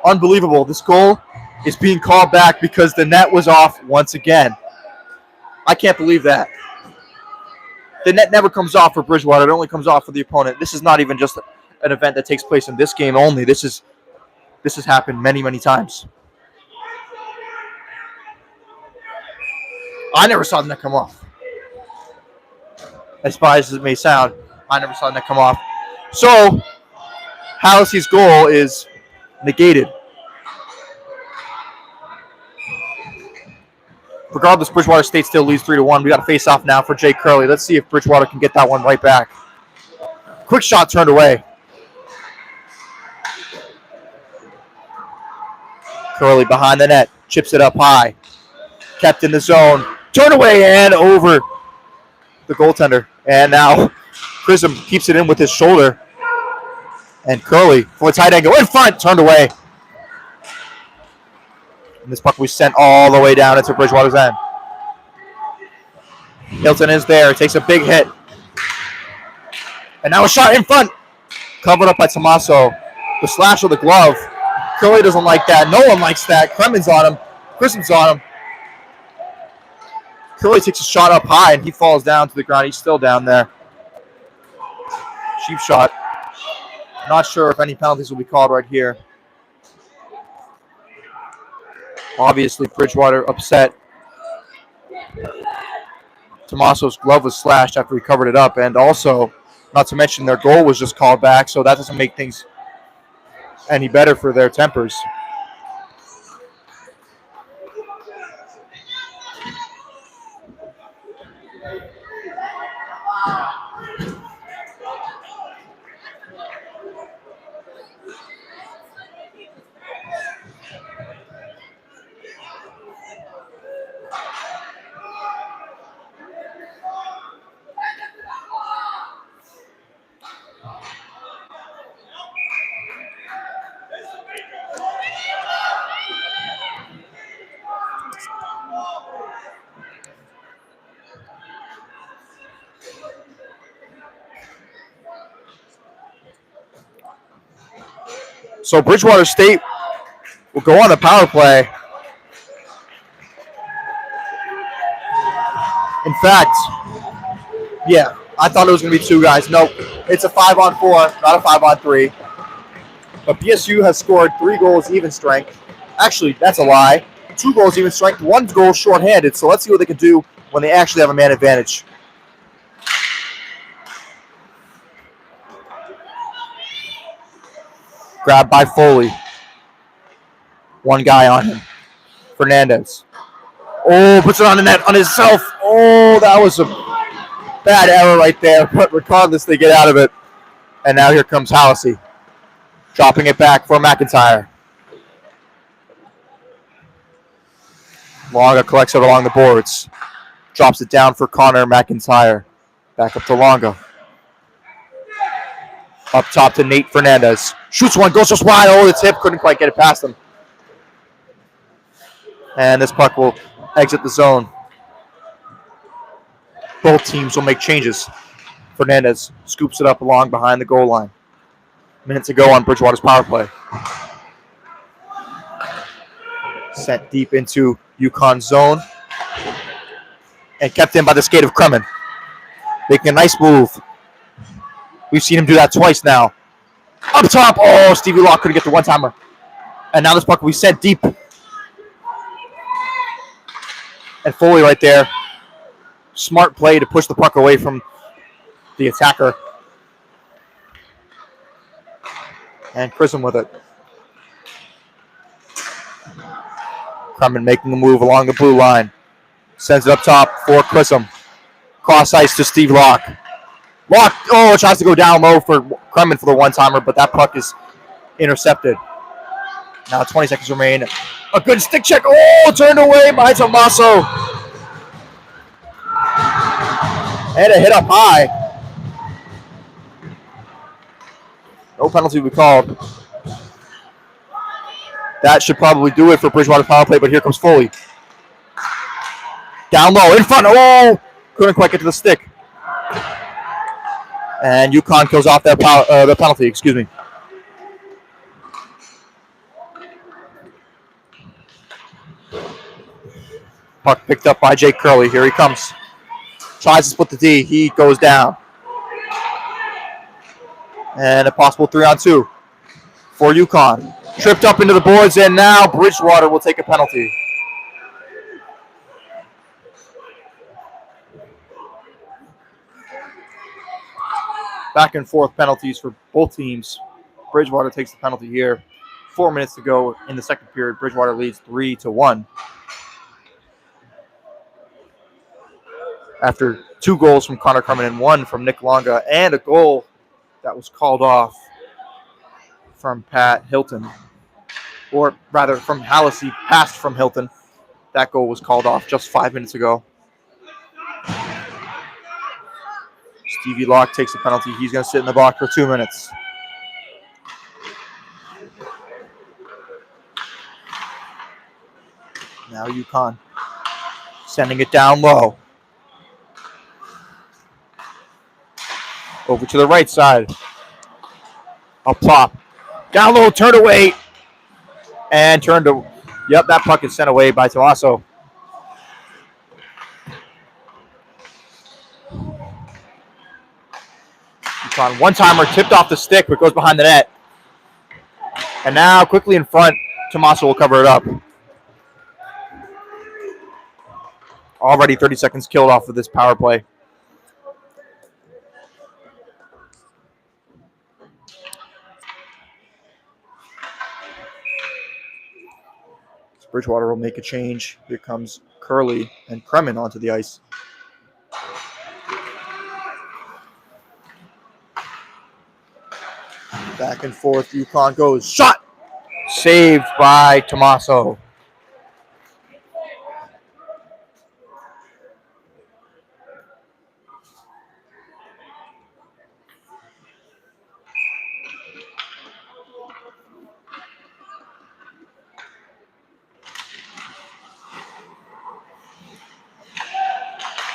Unbelievable. This goal is being called back because the net was off once again. I can't believe that. The net never comes off for Bridgewater. It only comes off for the opponent. This is not even just an event that takes place in this game only. This has happened many, many times. I never saw the net come off. As biased as it may sound, I never saw the net come off. So, Hallisey's goal is negated. Regardless, Bridgewater State still leads 3-1. We got a face-off now for Jake Curley. Let's see if Bridgewater can get that one right back. Quick shot turned away. Curley behind the net, chips it up high. Kept in the zone. Turned away and over the goaltender. And now Prism keeps it in with his shoulder. And Curley, from a tight angle in front, turned away. And this puck was sent all the way down into Bridgewater's end. Hilton is there, takes a big hit. And now a shot in front. Covered up by Tommaso. The slash of the glove. Curley doesn't like that. No one likes that. Kremen's on him. Christen's on him. Curley takes a shot up high, and he falls down to the ground. He's still down there. Cheap shot. Not sure if any penalties will be called right here. Obviously, Bridgewater upset. Tommaso's glove was slashed after he covered it up, and also, not to mention, their goal was just called back, so that doesn't make things any better for their tempers. So Bridgewater State will go on the power play. In fact, yeah, I thought it was going to be two guys. Nope, it's a 5-on-4, not a 5-on-3. But BSU has scored 3 goals even strength. Actually, that's a lie. 2 goals even strength, 1 goal shorthanded. So let's see what they can do when they actually have a man advantage. Grabbed by Foley. 1 guy on him. Fernandez. Oh, puts it on the net on himself. Oh, that was a bad error right there. But regardless, they get out of it. And now here comes Hallisey. Dropping it back for McIntyre. Longa collects it along the boards. Drops it down for Connor McIntyre. Back up to Longa. Up top to Nate Fernandez. Shoots one, goes just wide. Oh, the tip. Couldn't quite get it past him. And this puck will exit the zone. Both teams will make changes. Fernandez scoops it up along behind the goal line. Minutes to go on Bridgewater's power play. Sent deep into UCONN zone. And kept in by the skate of Kremen. Making a nice move. We've seen him do that twice now. Up top. Oh, Stevie Locke couldn't get the one-timer. And now this puck will be sent deep. And Foley right there. Smart play to push the puck away from the attacker. And Chrism with it. Kremen making a move along the blue line. Sends it up top for Chrism. Cross ice to Steve Locke. Locke, tries to go down low for Kremen for the one-timer, but that puck is intercepted. Now 20 seconds remain. A good stick check. Oh, turned away by Tommaso. And a hit up high. No penalty we called. That should probably do it for Bridgewater power play, but here comes Foley. Down low, in front. Oh, couldn't quite get to the stick. And UConn kills off their penalty, excuse me. Puck picked up by Jake Curley. Here he comes. Tries to split the D. He goes down. And a possible 3-on-2 for UConn. Tripped up into the boards, and now Bridgewater will take a penalty. Back and forth penalties for both teams. Bridgewater takes the penalty here. 4 minutes to go in the second period. Bridgewater leads 3-1. After 2 goals from Connor Kremen and 1 from Nick Longa, and a goal that was called off from Pat Hilton. Or rather, from Hallisey, passed from Hilton. That goal was called off just 5 minutes ago. Stevie Locke takes the penalty. He's going to sit in the box for 2 minutes. Now UConn sending it down low. Over to the right side. Up top. Down low, turned away. And turned to... Yep, that puck is sent away by Tommaso. UConn one-timer tipped off the stick, but goes behind the net. And now, quickly in front, Tommaso will cover it up. Already 30 seconds killed off of this power play. Bridgewater will make a change. Here comes Curley and Kremen onto the ice. Back and forth, UConn goes. Shot! Saved by Tommaso.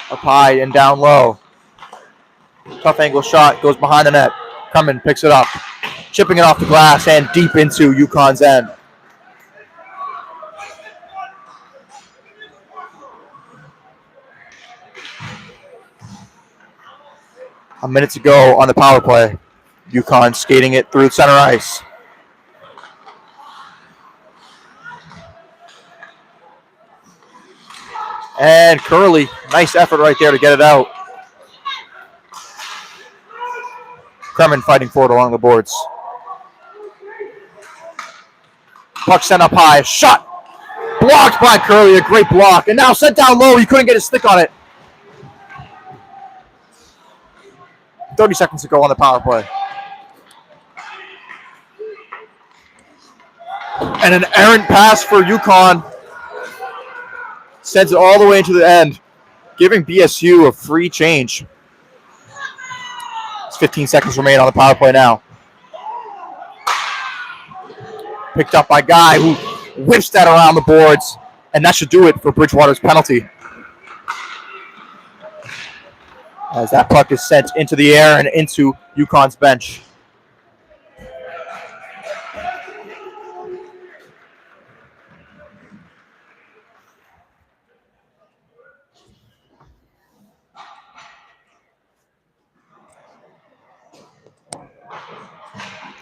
Up high and down low. Tough angle shot, goes behind the net. Kremen picks it up. Chipping it off the glass and deep into UConn's end. A minute to go on the power play. UConn skating it through center ice. And Curley, nice effort right there to get it out. Kremen fighting for it along the boards. Puck sent up high. Shot! Blocked by Curley. A great block. And now sent down low. He couldn't get his stick on it. 30 seconds to go on the power play. And an errant pass for UConn. Sends it all the way into the end, giving BSU a free change. It's 15 seconds remain on the power play now. Picked up by Guy, who whips that around the boards, and that should do it for Bridgewater's penalty. As that puck is sent into the air and into UConn's bench.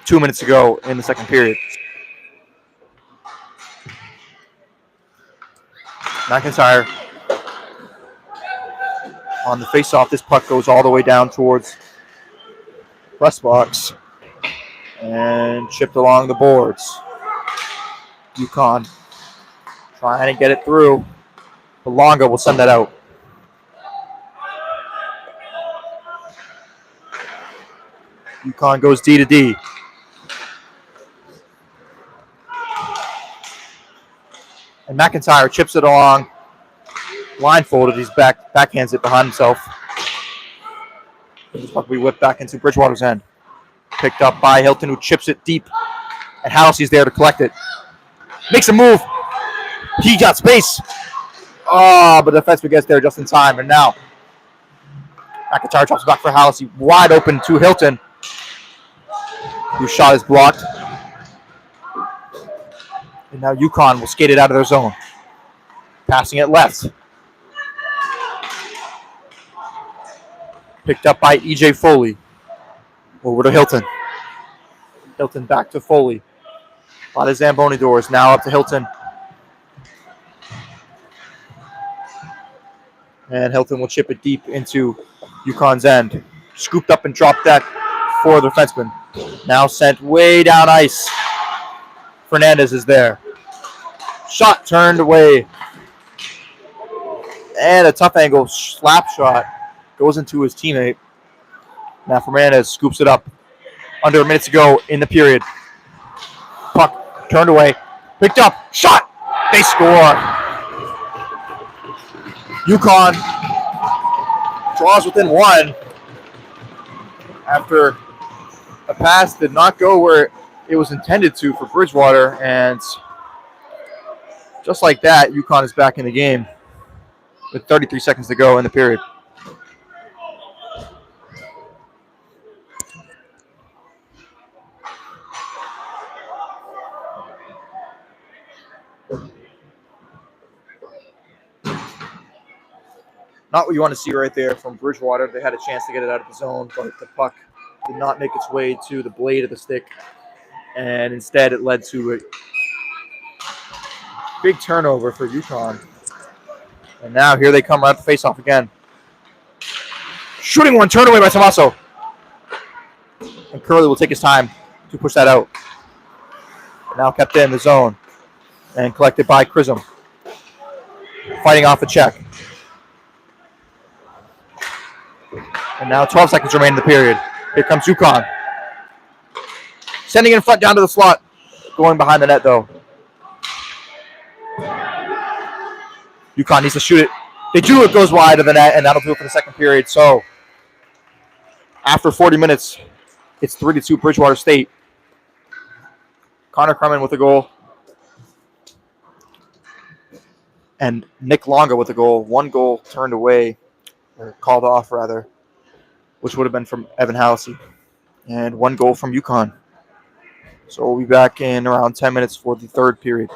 Two minutes to go in the second period. McIntyre on the face-off. This puck goes all the way down towards press box and chipped along the boards. UConn trying to get it through. Belonga will send that out. UConn goes D to D. And McIntyre chips it along. Blindfolded, he's backhands it behind himself. This puck will be whipped back into Bridgewater's end. Picked up by Hilton, who chips it deep. And Halsey's there to collect it. Makes a move. He got space. Oh, but the defenseman gets there just in time. And now McIntyre drops back for Halsey. Wide open to Hilton, whose shot is blocked. And now UConn will skate it out of their zone. Passing it left. Picked up by EJ Foley. Over to Hilton. Hilton back to Foley. A lot of Zamboni doors. Now up to Hilton. And Hilton will chip it deep into UConn's end. Scooped up and dropped that for the defenseman. Now sent way down ice. Fernandez is there. Shot turned away. And a tough angle slap shot goes into his teammate. Now Fernandez scoops it up. Under a minute to go in the period. Puck turned away. Picked up. Shot. They score. UConn draws within one after a pass did not go where it was intended to for Bridgewater, and just like that, UConn is back in the game with 33 seconds to go in the period. Not what you want to see right there from Bridgewater. They had a chance to get it out of the zone, but the puck did not make its way to the blade of the stick, and instead it led to a big turnover for UConn. And now here they come right to face off again. Shooting one, turned away by Tommaso. And Curley will take his time to push that out. Now kept in the zone and collected by Chisholm. Fighting off a check. And now 12 seconds remain in the period. Here comes UConn. Sending it in front down to the slot. Going behind the net, though. UConn needs to shoot it. They do. It goes wide of the net, and that'll do it for the second period. So, after 40 minutes, it's 3-2 Bridgewater State. Connor Crummin with a goal. And Nick Longa with a goal. One goal turned away, or called off, rather, which would have been from Evan Halsey. And one goal from UConn. So we'll be back in around 10 minutes for the third period.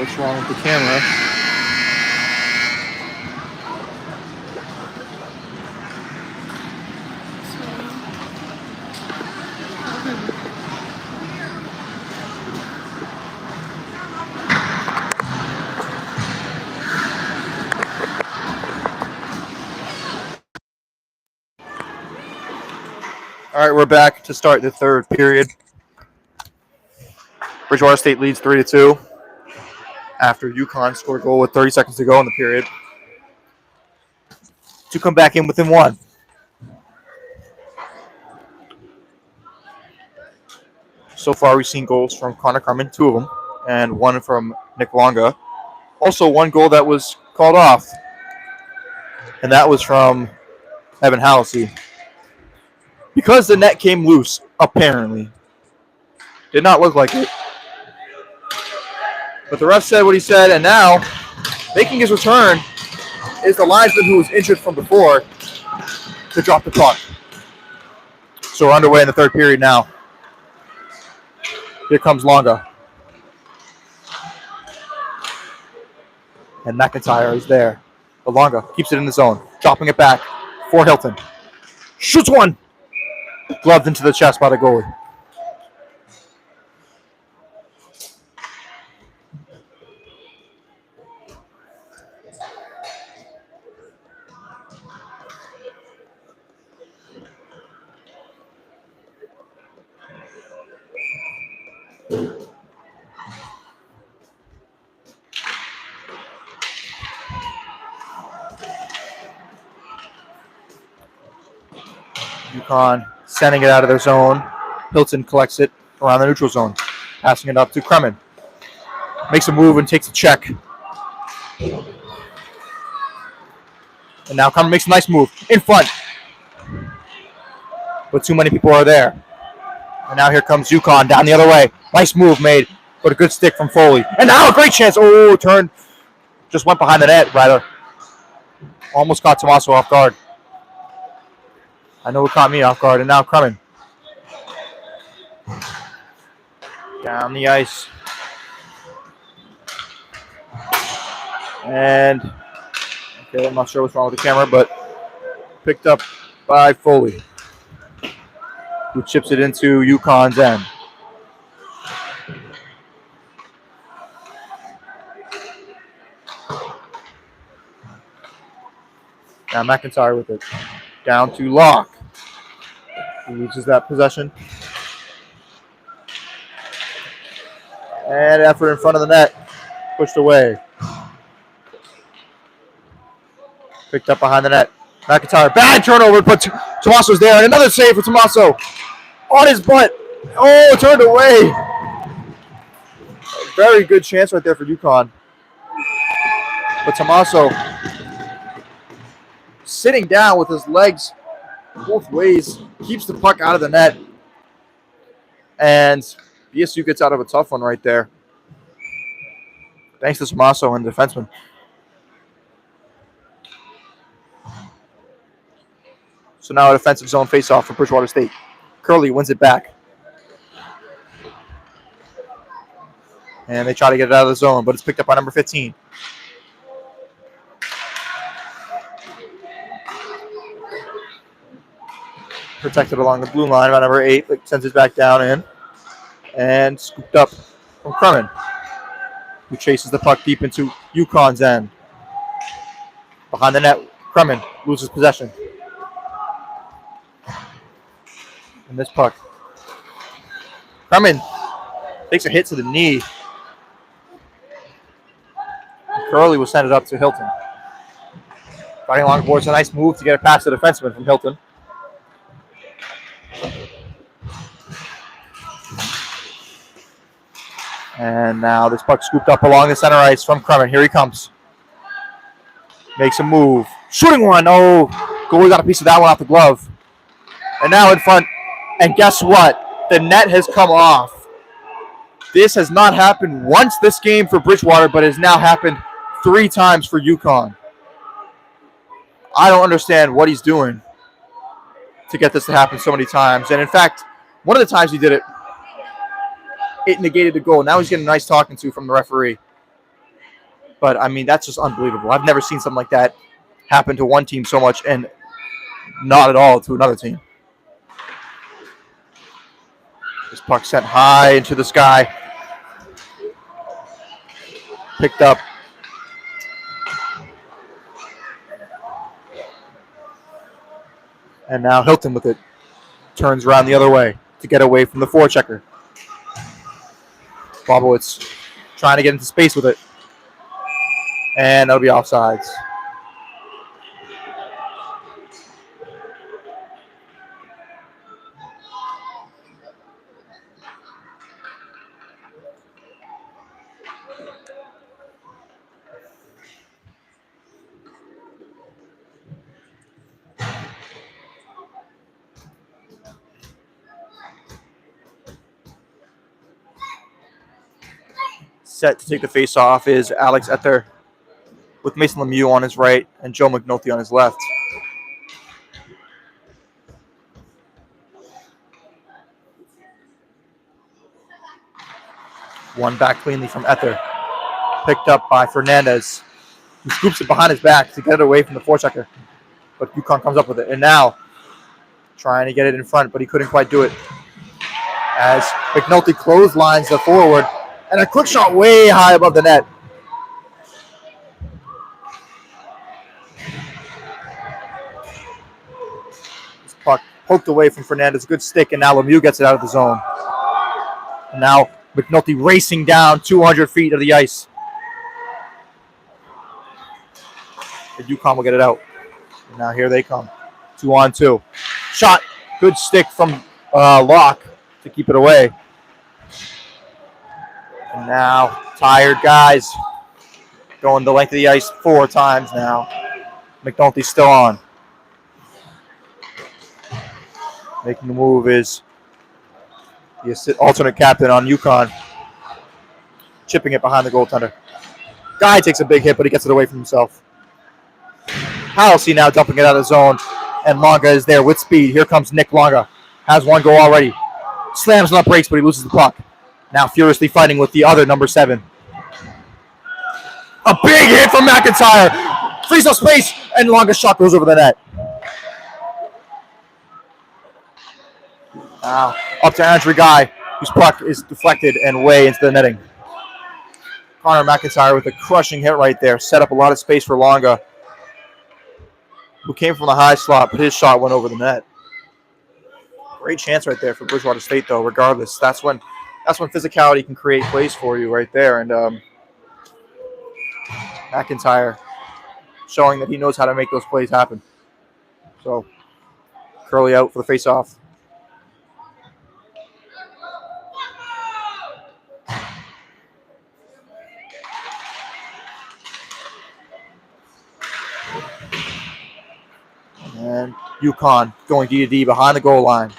What's wrong with the camera? All right, we're back to start the third period. Bridgewater State leads 3-2 after UConn scored a goal with 30 seconds to go in the period to come back in within one. So far, we've seen goals from Connor Carmen, 2 of them, and 1 from Nick Longa. Also, 1 goal that was called off, and that was from Evan Halsey. Because the net came loose, apparently. Did not look like it. But the ref said what he said, and now, making his return is the linesman who was injured from before to drop the puck. So we're underway in the third period now. Here comes Longa. And McIntyre is there. But Longa keeps it in the zone, dropping it back for Hilton. Shoots one! Gloved into the chest by the goalie. UConn sending it out of their zone. Hilton collects it around the neutral zone, passing it up to Kremen. Makes a move and takes a check. And now Kremen makes a nice move in front. But too many people are there. And now here comes UConn down the other way. Nice move made, but a good stick from Foley. And now a great chance. Oh, turn. Just went behind the net, rather. Almost caught Tommaso off guard. I know it caught me off guard. And now Kremen. Down the ice. And, okay, I'm not sure what's wrong with the camera, but picked up by Foley, who chips it into UConn's end. Now McIntyre with it. Down to Locke. He loses that possession. And effort in front of the net. Pushed away. Picked up behind the net. McIntyre, bad turnover, but Tommaso's there. And another save for Tommaso. On his butt. Oh, turned away. A very good chance right there for UConn. But Tommaso sitting down with his legs both ways, keeps the puck out of the net. And BSU gets out of a tough one right there. Thanks to Tommaso and the defenseman. So now a defensive zone faceoff for Bridgewater State. Curley wins it back. And they try to get it out of the zone, but it's picked up by number 15. Protected along the blue line by number 8, but sends it back down in. And scooped up from Kremen, who chases the puck deep into UConn's end. Behind the net, Kremen loses possession. And this puck. Kremen takes a hit to the knee. Curley will send it up to Hilton. Fighting along the boards, a nice move to get it past the defenseman from Hilton. And now this puck scooped up along the center ice from Kremen. Here he comes. Makes a move. Shooting one. Oh, goalie got a piece of that one off the glove. And now in front. And guess what? The net has come off. This has not happened once this game for Bridgewater, but has now happened 3 times for UConn. I don't understand what he's doing to get this to happen so many times. And in fact, one of the times he did it, it negated the goal. Now he's getting a nice talking to from the referee. But, I mean, that's just unbelievable. I've never seen something like that happen to one team so much and not at all to another team. This puck sent high into the sky. Picked up. And now Hilton with it. turns around the other way to get away from the forechecker. Bobowitz trying to get into space with it. And that'll be offsides. Set to take the face off is Alex Ether, with Mason Lemieux on his right and Joe McNulty on his left. One back cleanly from Ether. Picked up by Fernandez, who scoops it behind his back to get it away from the forechecker. But UConn comes up with it. And now trying to get it in front, but he couldn't quite do it. As McNulty clotheslines the forward. And a quick shot way high above the net. This puck poked away from Fernandez. Good stick, and now Lemieux gets it out of the zone. And now McNulty racing down 200 feet of the ice. And UConn will get it out. And now here they come. 2-on-2. Shot. Good stick from Locke to keep it away. And now, tired guys going the length of the ice 4 times now. McNulty's still on. Making the move is the alternate captain on UConn. Chipping it behind the goaltender. Guy takes a big hit, but he gets it away from himself. Halsey now dumping it out of the zone. And Longa is there with speed. Here comes Nick Longa. Has one goal already. Slams on the brakes, but he loses the puck. Now furiously fighting with the other number 7. A big hit from McIntyre. Frees up space, and Longa's shot goes over the net. Now up to Andrew Guy, whose puck is deflected and way into the netting. Connor McIntyre with a crushing hit right there. Set up a lot of space for Longa, who came from the high slot, but his shot went over the net. Great chance right there for Bridgewater State, though, regardless. That's when physicality can create plays for you right there. And McIntyre showing that he knows how to make those plays happen. So, Curley out for the face-off. And UConn going D-to-D behind the goal line.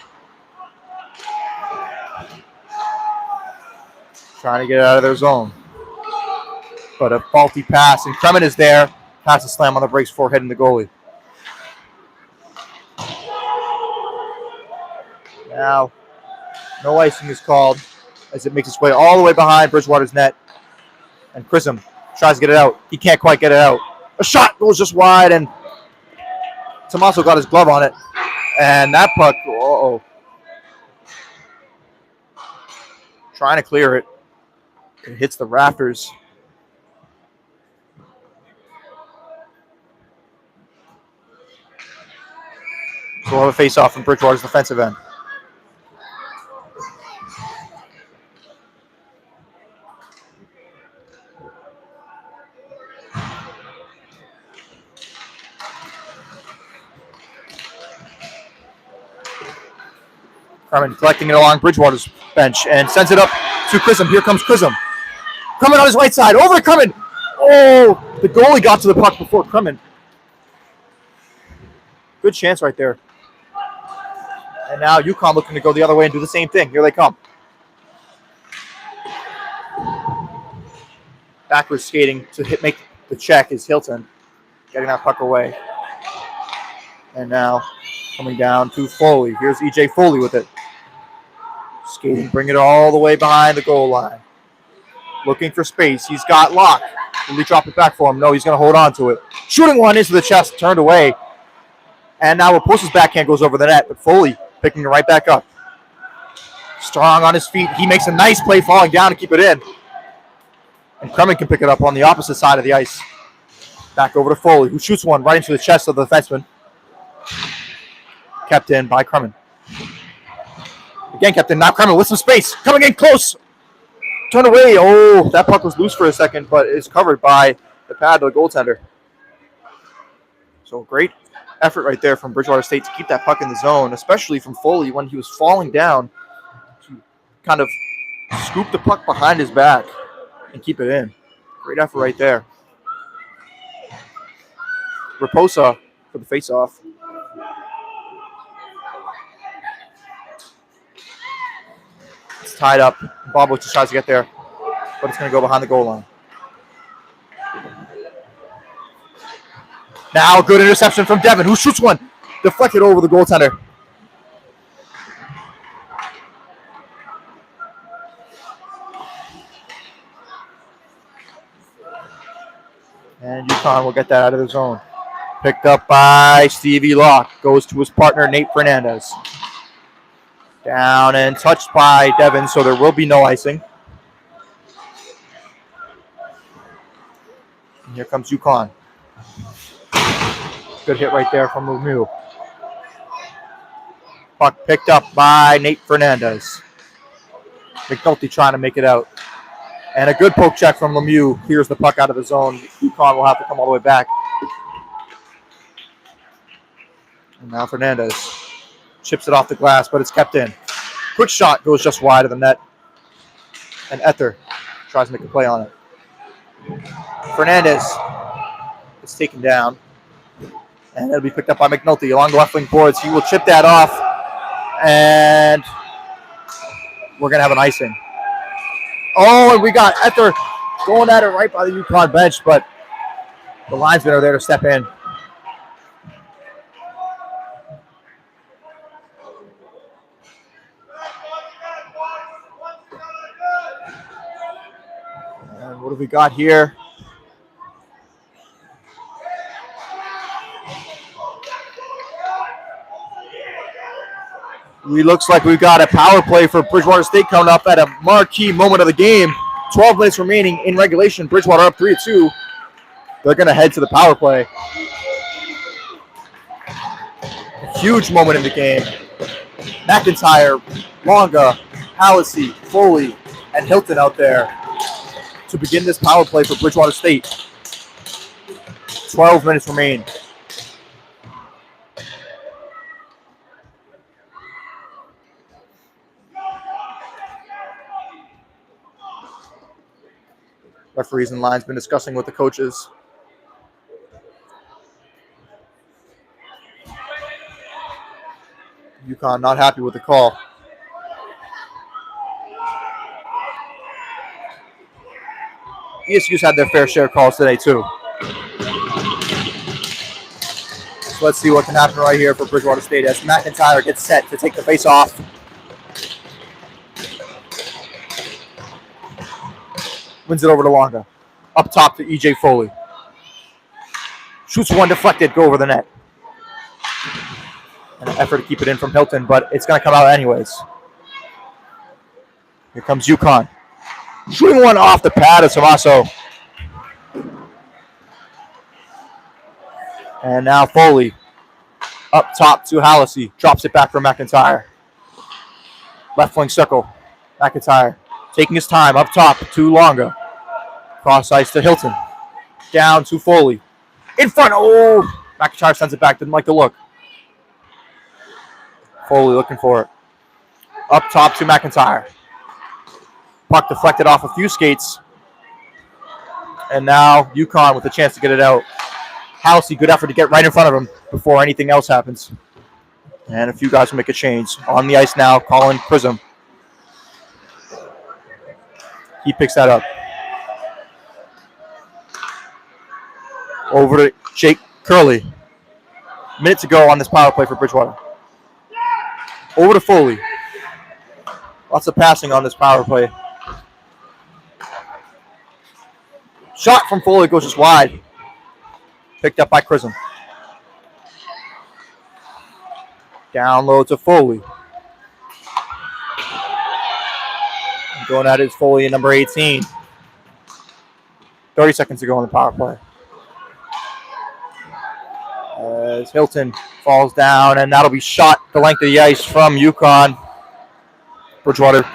Trying to get out of their zone. But a faulty pass, and Kremen is there. Pass a slam on the brakes before hitting the goalie. Now, no icing is called as it makes its way all the way behind Bridgewater's net. And Chrism tries to get it out. He can't quite get it out. A shot goes just wide, and Tommaso got his glove on it. And that puck, trying to clear it. It hits the rafters. So we'll have a face-off from Bridgewater's defensive end. Carmen collecting it along Bridgewater's bench and sends it up to Chrism. Here comes Chrism. Coming on his right side. Over to Kremen. Oh, the goalie got to the puck before Kremen. Good chance right there. And now UConn looking to go the other way and do the same thing. Here they come. Backwards skating to make the check is Hilton. Getting that puck away. And now coming down to Foley. Here's EJ Foley with it. Skating, bring it all the way behind the goal line. Looking for space. He's got Locke. Will he drop it back for him? No, he's going to hold on to it. Shooting one into the chest, turned away. And now Raposa's backhand goes over the net, but Foley picking it right back up. Strong on his feet. He makes a nice play falling down to keep it in. And Kremen can pick it up on the opposite side of the ice. Back over to Foley, who shoots one right into the chest of the defenseman. Kept in by Kremen. Again, Captain. Now Kremer with some space. Coming in close. Turn away. Oh, that puck was loose for a second, but is covered by the pad of the goaltender. So great effort right there from Bridgewater State to keep that puck in the zone, especially from Foley when he was falling down to kind of scoop the puck behind his back and keep it in. Great effort right there. Raposa for the face-off. It's tied up. Bobo just tries to get there, but it's going to go behind the goal line. Now, good interception from Devin, who shoots one. Deflected over the goaltender. And UConn will get that out of the zone. Picked up by Stevie Locke. Goes to his partner, Nate Fernandez. Down and touched by Devin, so there will be no icing. And here comes UConn. Good hit right there from Lemieux. Puck picked up by Nate Fernandez. McNulty trying to make it out. And a good poke check from Lemieux clears the puck out of the zone. UConn will have to come all the way back. And now Fernandez chips it off the glass, but it's kept in. Quick shot goes just wide of the net. And Ether tries to make a play on it. Fernandez is taken down. And it'll be picked up by McNulty along the left wing boards. He will chip that off. And we're going to have an icing. Oh, and we got Ether going at it right by the UConn bench, but the linesmen are there to step in. And what have we got here? It looks like we've got a power play for Bridgewater State coming up at a marquee moment of the game. 12 minutes remaining in regulation. Bridgewater up 3-2. They're going to head to the power play. A huge moment in the game. McIntyre, Longa, Hallisey, Foley, and Hilton out there to begin this power play for Bridgewater State. 12 minutes remain. Referees and linesmen discussing with the coaches. UConn not happy with the call. ESU's had their fair share of calls today too. So let's see what can happen right here for Bridgewater State as McIntyre gets set to take the face off. Wins it over to Longa. Up top to EJ Foley. Shoots one deflected, go over the net. And an effort to keep it in from Hilton, but it's going to come out anyways. Here comes UConn. Shooting one off the pad of Samasso. And now Foley. Up top to Hallisey. Drops it back for McIntyre. Left wing circle. McIntyre taking his time up top to Longa. Cross ice to Hilton. Down to Foley. In front. Oh! McIntyre sends it back. Didn't like the look. Foley looking for it. Up top to McIntyre. Puck deflected off a few skates. And now UConn with a chance to get it out. Halsey, good effort to get right in front of him before anything else happens. And a few guys will make a change. On the ice now, Colin Prism. He picks that up. Over to Jake Curley. Minute to go on this power play for Bridgewater. Over to Foley. Lots of passing on this power play. Shot from Foley goes just wide. Picked up by Chisholm. Down low to Foley. And going at it is Foley in number 18. 30 seconds to go on the power play. As Hilton falls down, and that'll be shot the length of the ice from UConn. Bridgewater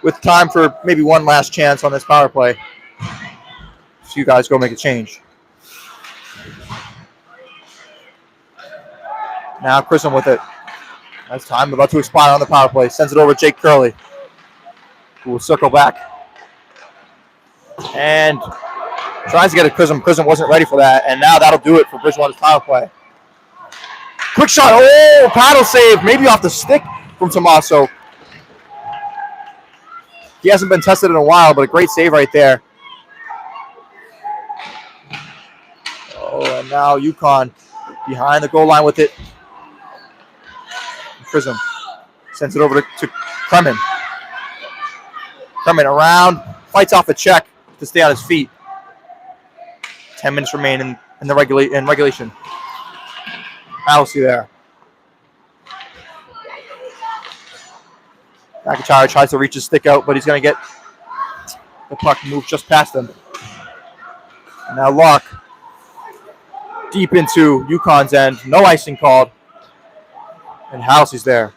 with time for maybe one last chance on this power play. So you guys go make a change. Now Chrism with it. That's time about to expire on the power play. Sends it over to Jake Curley, who will circle back and tries to get a Chrism. Chrism wasn't ready for that, and now that'll do it for Bridgewater's power play. Quick shot. Oh, paddle save. Maybe off the stick from Tommaso. He hasn't been tested in a while, but a great save right there. Oh, and now UConn behind the goal line with it. Chrism sends it over to Kremen. Kremen around, fights off a check to stay on his feet. 10 minutes remain in regulation. Penalty there. McIntyre tries to reach his stick out, but he's going to get the puck moved just past him. And now Locke deep into UConn's end. No icing called. And Halsey's there.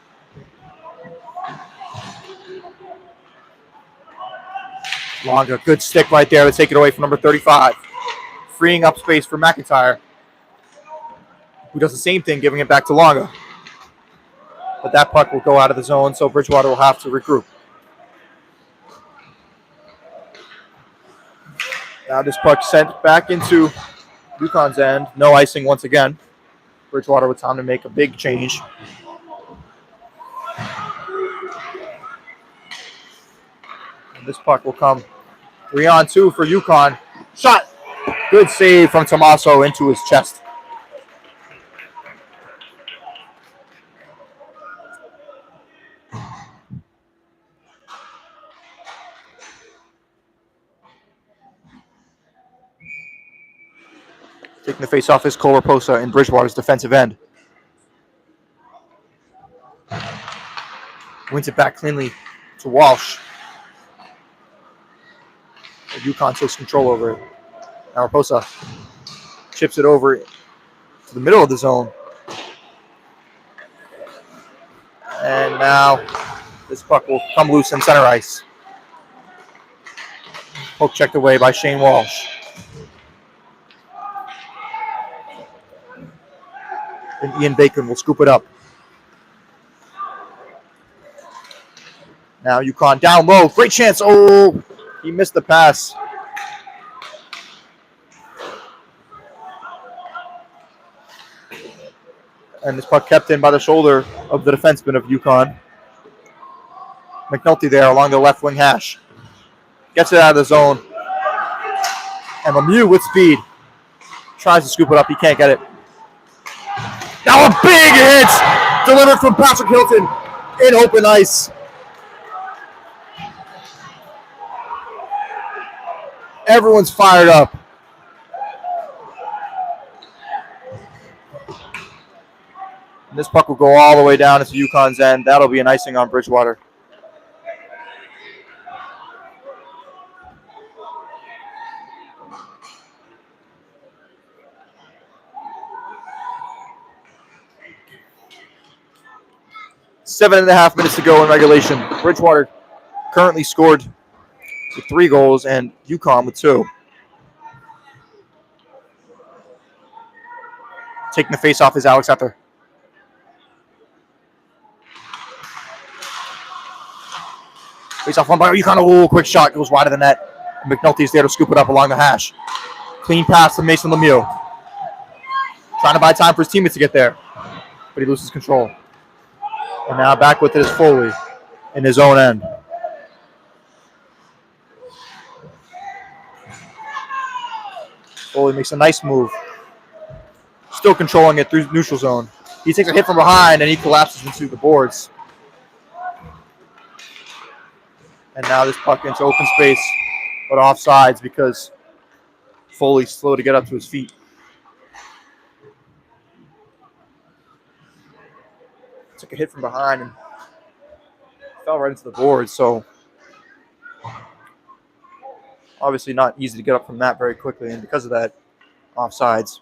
Longa, good stick right there to take it away from number 35. Freeing up space for McIntyre, who does the same thing, giving it back to Longa. But that puck will go out of the zone, so Bridgewater will have to regroup. Now this puck sent back into UConn's end. No icing once again. Bridgewater with time to make a big change. And this puck will come 3-on-2 for UConn. Shot! Good save from Tommaso into his chest. Taking the face off is Cole Raposa in Bridgewater's defensive end. Wins it back cleanly to Walsh. UConn takes control over it. Now Raposa chips it over to the middle of the zone. And now this puck will come loose in center ice. Poke checked away by Shane Walsh. And Ian Bacon will scoop it up. Now UConn down low. Great chance. Oh, he missed the pass. And this puck kept in by the shoulder of the defenseman of UConn. McNulty there along the left wing hash. Gets it out of the zone. And Lemieux with speed. Tries to scoop it up. He can't get it. Now a big hit delivered from Patrick Hilton in open ice. Everyone's fired up. And this puck will go all the way down into UConn's end. That'll be an icing on Bridgewater. Seven and a half minutes to go in regulation. Bridgewater currently scored with 3 goals and UConn with 2. Taking the face off is Alex Ether. Face off one by UConn. Oh, quick shot. Goes wide of the net. McNulty's there to scoop it up along the hash. Clean pass to Mason Lemieux. Trying to buy time for his teammates to get there. But he loses control. And now back with it is Foley in his own end. Foley makes a nice move. Still controlling it through neutral zone. He takes a hit from behind and he collapses into the boards. And now this puck into open space, but offsides because Foley's slow to get up to his feet. Took a hit from behind and fell right into the boards, so obviously not easy to get up from that very quickly, and because of that, offsides.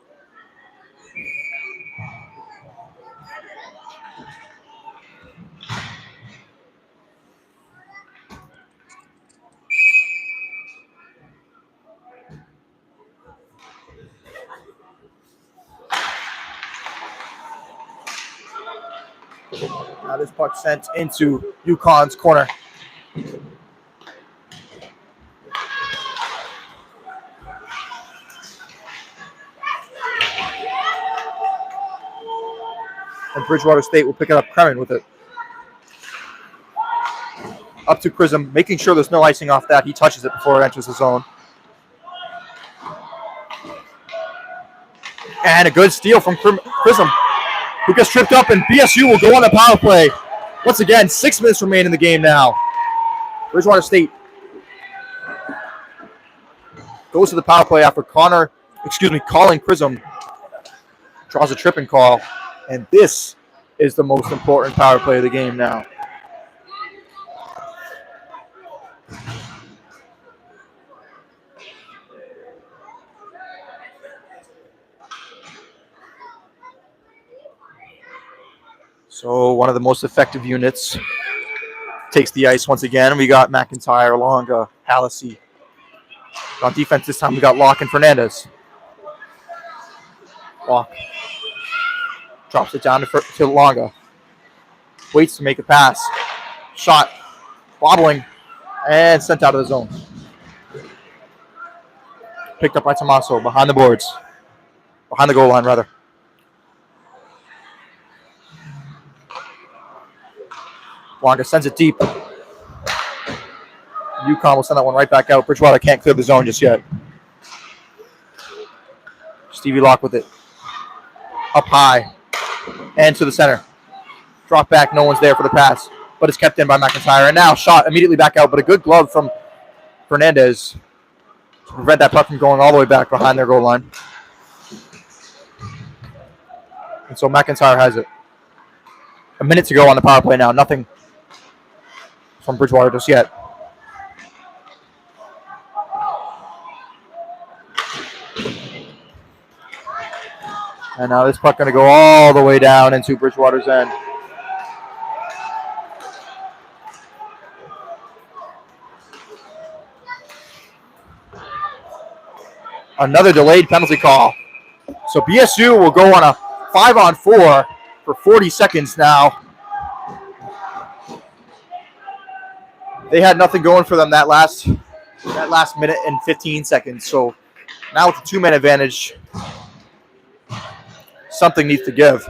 Now this puck sent into UCONN's corner. And Bridgewater State will pick it up. Kremen with it. Up to Chrism, making sure there's no icing off that. He touches it before it enters the zone. And a good steal from Chrism, who gets tripped up, and BSU will go on the power play. Once again, 6 minutes remain in the game now. Bridgewater State goes to the power play after calling Chrism draws a tripping call, and this is the most important power play of the game now. So one of the most effective units takes the ice once again. We got McIntyre, Longa, Hallisey. On defense this time, we got Locke and Fernandez. Locke drops it down to Longa. Waits to make a pass. Shot. Bobbling. And sent out of the zone. Picked up by Tommaso behind the boards. Behind the goal line, rather. Longa sends it deep. UConn will send that one right back out. Bridgewater can't clear the zone just yet. Stevie Locke with it. Up high. And to the center. Drop back. No one's there for the pass. But it's kept in by McIntyre. And now shot immediately back out. But a good glove from Fernandez to prevent that puck from going all the way back behind their goal line. And so McIntyre has it. A minute to go on the power play now. Nothing from Bridgewater just yet. And now this puck going to go all the way down into Bridgewater's end. Another delayed penalty call. So BSU will go on a 5-on-4 for 40 seconds now. They had nothing going for them that last minute and 15 seconds. So now with the 2-man advantage, something needs to give.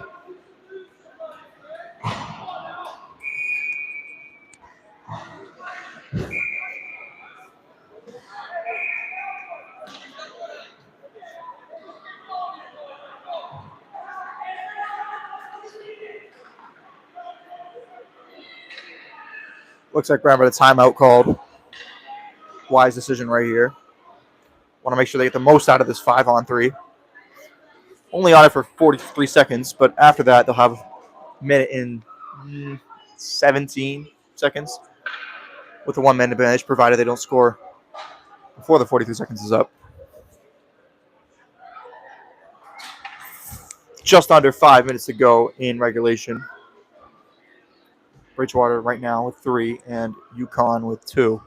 Looks like we're having a timeout called. Wise decision right here. Want to make sure they get the most out of this 5-on-3. Only on it for 43 seconds, but after that, they'll have a minute and 17 seconds with the 1-man advantage, provided they don't score before the 43 seconds is up. Just under 5 minutes to go in regulation. Bridgewater right now with 3 and UConn with 2.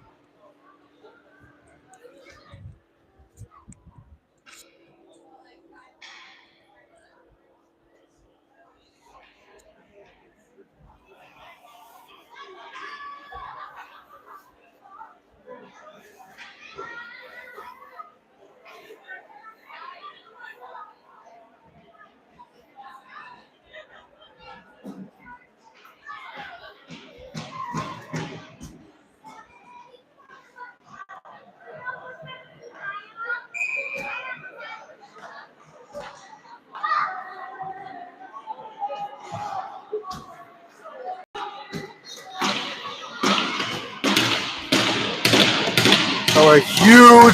So a huge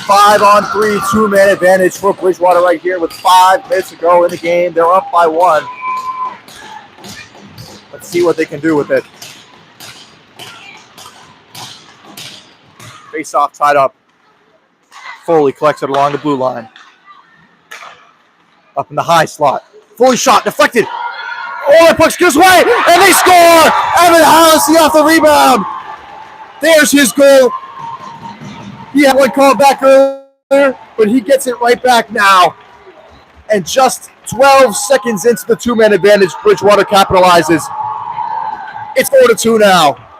5-on-3 2-man advantage for Bridgewater right here with 5 minutes to go in the game. They're up by 1. Let's see what they can do with it. Face-off tied up. Foley collects it along the blue line. Up in the high slot. Foley shot, deflected. Oh, the puck goes away, and they score! Evan Hallisey off the rebound. There's his goal. He had one called back earlier, but he gets it right back now. And just 12 seconds into the 2-man advantage, Bridgewater capitalizes. It's 4-2 now.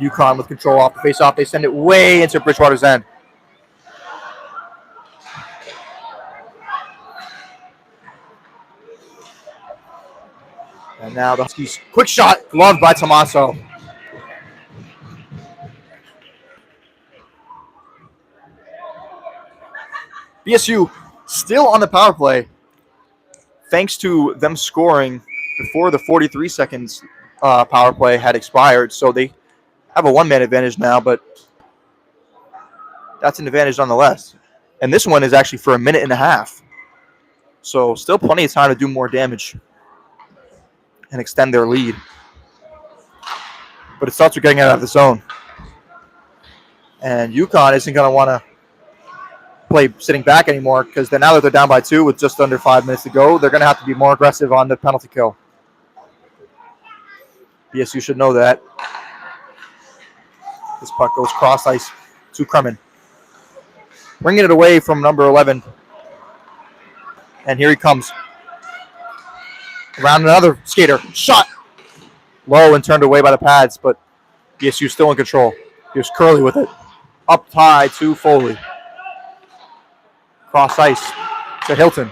UConn with control off the face-off. They send it way into Bridgewater's end. And now the Huskies, quick shot, gloved by Tommaso. BSU still on the power play, thanks to them scoring before the 43 seconds power play had expired. So they have a one-man advantage now, but that's an advantage nonetheless. And this one is actually for a minute and a half. So still plenty of time to do more damage and extend their lead. But it starts with getting out of the zone. And UConn isn't going to want to play sitting back anymore because now that they're down by 2 with just under 5 minutes to go, they're going to have to be more aggressive on the penalty kill. BSU should know that. This puck goes cross ice to Kremen. Bringing it away from number 11. And here he comes. Around another skater. Shot. Low and turned away by the pads, but BSU still in control. Here's Curley with it. Up high to Foley. Cross ice to Hilton.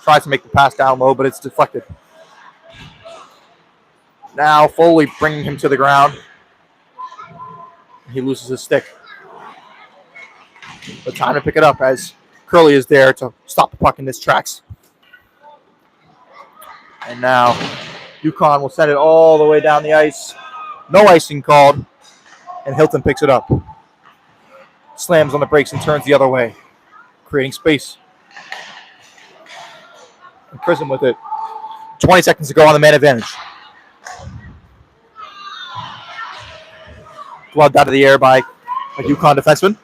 Tries to make the pass down low, but it's deflected. Now Foley bringing him to the ground. He loses his stick. But time to pick it up as Curley is there to stop the puck in its tracks. And now UConn will send it all the way down the ice. No icing called. And Hilton picks it up. Slams on the brakes and turns the other way, creating space. And Prism with it. 20 seconds to go on the man advantage. Gloved out of the air by a UConn defenseman.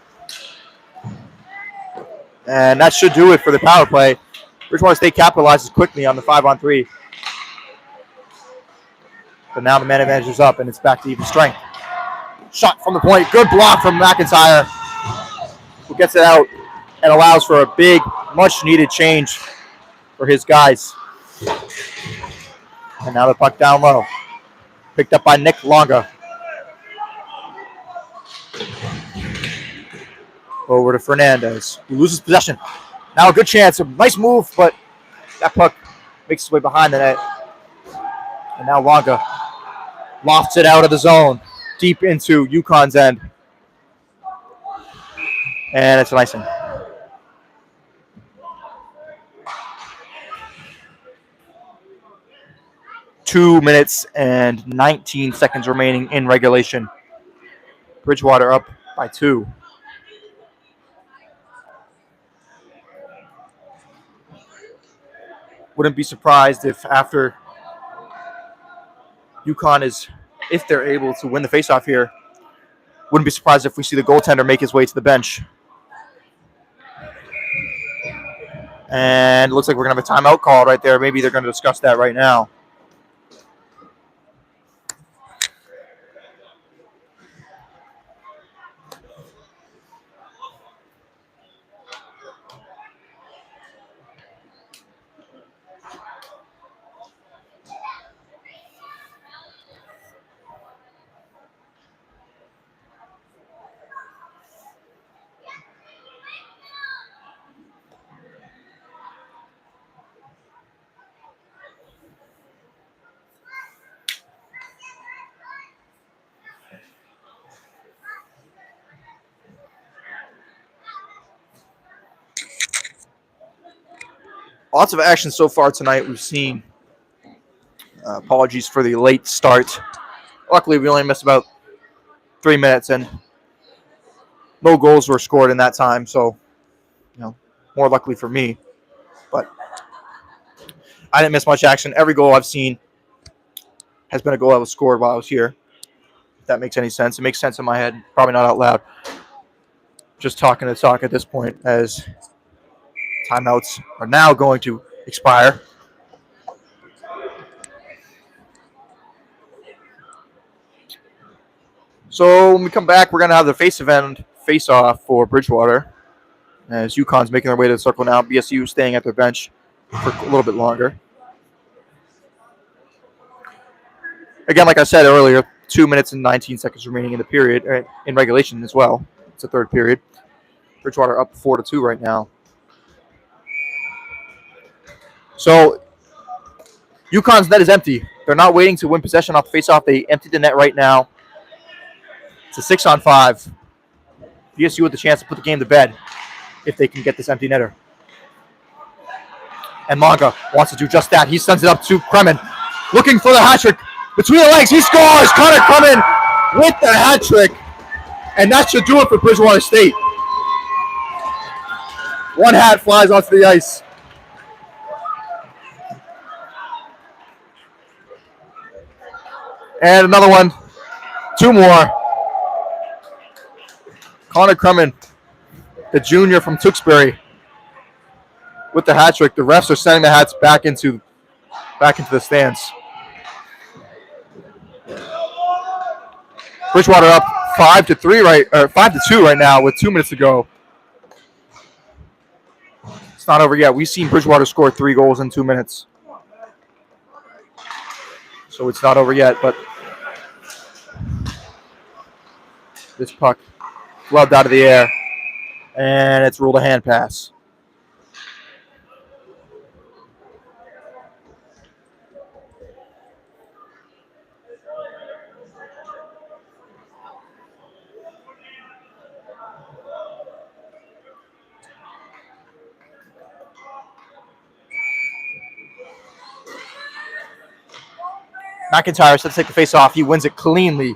And that should do it for the power play. Bridgewater State capitalizes quickly on the 5-on-3. But now the man advantage is up, and it's back to even strength. Shot from the point. Good block from McIntyre, who gets it out and allows for a big, much-needed change for his guys. And now the puck down low. Picked up by Nick Longa. Over to Fernandez, who loses possession. Now a good chance. A nice move, but that puck makes its way behind the net. And now Longa lofts it out of the zone, deep into UConn's end. And it's an icing. Two minutes and 19 seconds remaining in regulation. Bridgewater up by 2. Wouldn't be surprised if after UConn if they're able to win the faceoff here, wouldn't be surprised if we see the goaltender make his way to the bench. And it looks like we're going to have a timeout called right there. Maybe they're going to discuss that right now. Lots of action so far tonight. We've seen. Apologies for the late start. Luckily, we only missed about 3 minutes, and no goals were scored in that time. So, more luckily for me. But I didn't miss much action. Every goal I've seen has been a goal that was scored while I was here. If that makes any sense. It makes sense in my head. Probably not out loud. Just talking to talk at this point, as timeouts are now going to expire. So when we come back, we're going to have the face-off for Bridgewater, as UConn's making their way to the circle now. BSU staying at their bench for a little bit longer. Again, like I said earlier, 2 minutes and 19 seconds remaining in the period, in regulation as well. It's the third period. Bridgewater up 4-2 right now. So UConn's net is empty. They're not waiting to win possession off the face-off. They emptied the net right now. It's a 6-on-5. BSU with the chance to put the game to bed if they can get this empty netter. And Manga wants to do just that. He sends it up to Kremen, looking for the hat trick. Between the legs, he scores! Connor Kremen with the hat trick. And that should do it for Bridgewater State. One hat flies onto the ice. And another one. Two more. Connor Kremen, the junior from Tewksbury, with the hat trick. The refs are sending the hats back into the stands. Bridgewater up 5-2 right now with 2 minutes to go. It's not over yet. We've seen Bridgewater score 3 goals in 2 minutes. So it's not over yet, but this puck gloved out of the air, and it's ruled a hand pass. McIntyre set to take the face off. He wins it cleanly.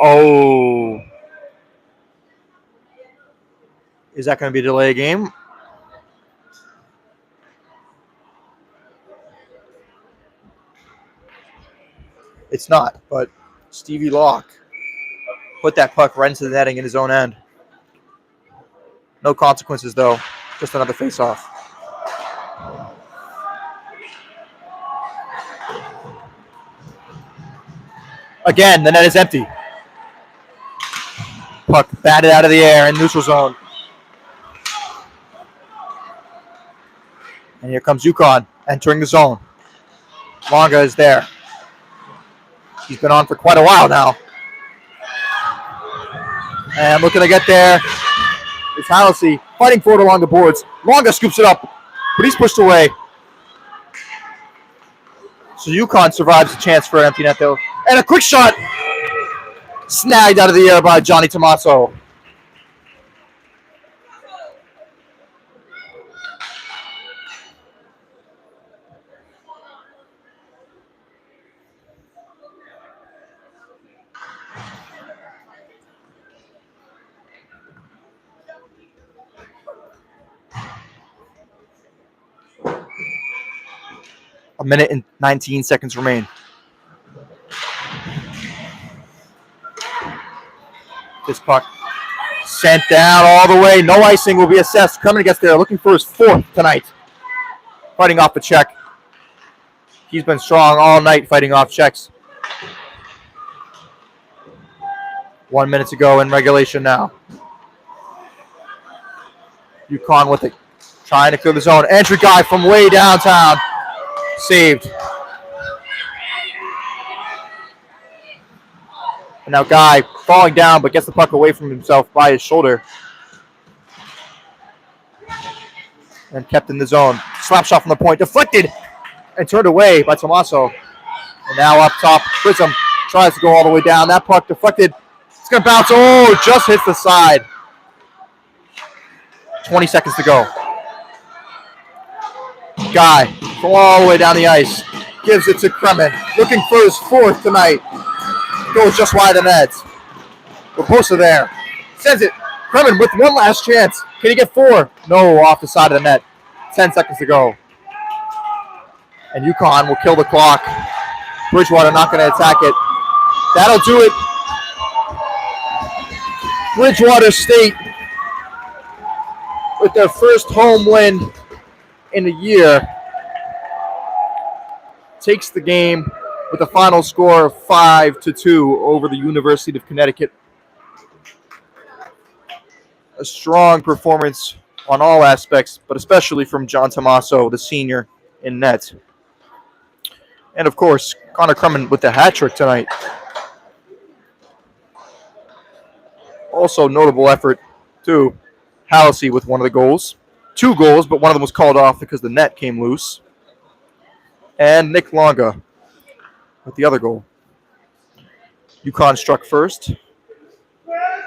Oh. Is that going to be a delay game? It's not, but Stevie Locke put that puck right into the netting in his own end. No consequences, though. Just another face-off. Again, the net is empty. Puck batted out of the air in neutral zone. And here comes UConn entering the zone. Longa is there. He's been on for quite a while now. And looking to get there. It's Halsey fighting for it along the boards. Longa scoops it up, but he's pushed away. So UConn survives the chance for an empty net, though. And a quick shot snagged out of the air by Johnny Tommaso. A minute and 19 seconds remain. This puck sent down all the way. No icing will be assessed. Kremen gets there, looking for his 4th tonight. Fighting off the check. He's been strong all night fighting off checks. 1 minute to go in regulation now. UConn with it. Trying to clear the zone. Entry guy from way downtown. Saved. And now Guy falling down, but gets the puck away from himself by his shoulder. And kept in the zone. Slap shot from the point. Deflected and turned away by Tommaso. And now up top, Prism tries to go all the way down. That puck deflected. It's going to bounce. Oh, just hits the side. 20 seconds to go. Guy from all the way down the ice. Gives it to Kremen. Looking for his 4th tonight. Goes just wide of the net. Raposa there. Sends it. Kremen with one last chance. Can he get 4? No, off the side of the net. 10 seconds to go. And UConn will kill the clock. Bridgewater not going to attack it. That'll do it. Bridgewater State with their first home win in a year takes the game with a final score of 5-2 over the University of Connecticut. A strong performance on all aspects, but especially from John Tommaso, the senior, in net. And of course, Connor Crumman with the hat trick tonight. Also notable effort, too, Halsey with one of the goals. 2 goals, but one of them was called off because the net came loose. And Nick Longa with the other goal. UConn struck first,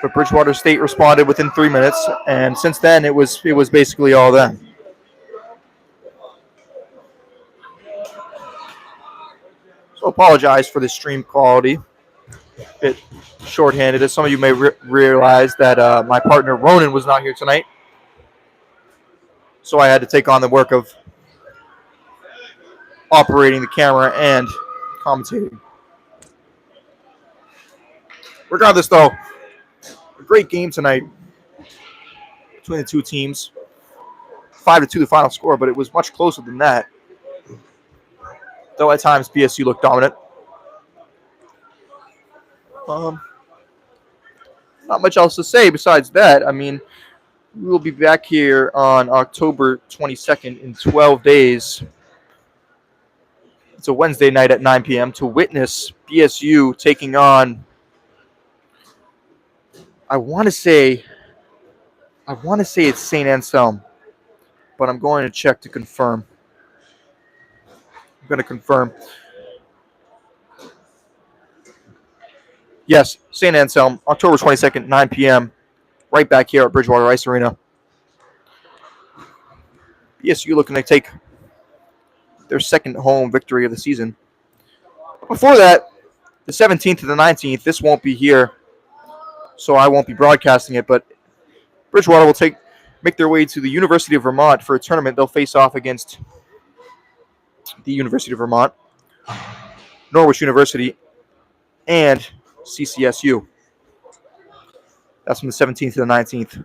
but Bridgewater State responded within 3 minutes, and since then it was basically all them. So apologize for the stream quality. A bit shorthanded, as some of you may realize that my partner Ronan was not here tonight, so I had to take on the work of operating the camera and commentating. Regardless, though, a great game tonight between the two teams. 5-2 the final score, but it was much closer than that. Though at times BSU looked dominant. Not much else to say besides that. I mean, we will be back here on October 22nd in 12 days. It's a Wednesday night at 9 p.m. to witness BSU taking on, I want to say it's St. Anselm, but I'm going to check to confirm. I'm going to confirm. Yes, St. Anselm, October 22nd, 9 p.m., right back here at Bridgewater Ice Arena. BSU looking to take their second home victory of the season. Before that, the 17th to the 19th, this won't be here, so I won't be broadcasting it, but Bridgewater will make their way to the University of Vermont for a tournament. They'll face off against the University of Vermont, Norwich University, and CCSU. That's from the 17th to the 19th.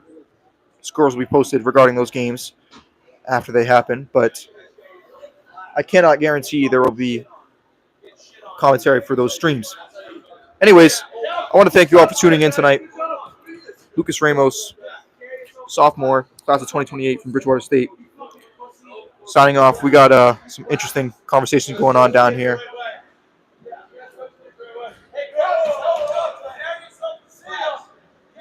Scores will be posted regarding those games after they happen, but I cannot guarantee there will be commentary for those streams. Anyways, I want to thank you all for tuning in tonight. Lucas Ramos, sophomore, class of 2028 from Bridgewater State. Signing off. We got some interesting conversations going on down here.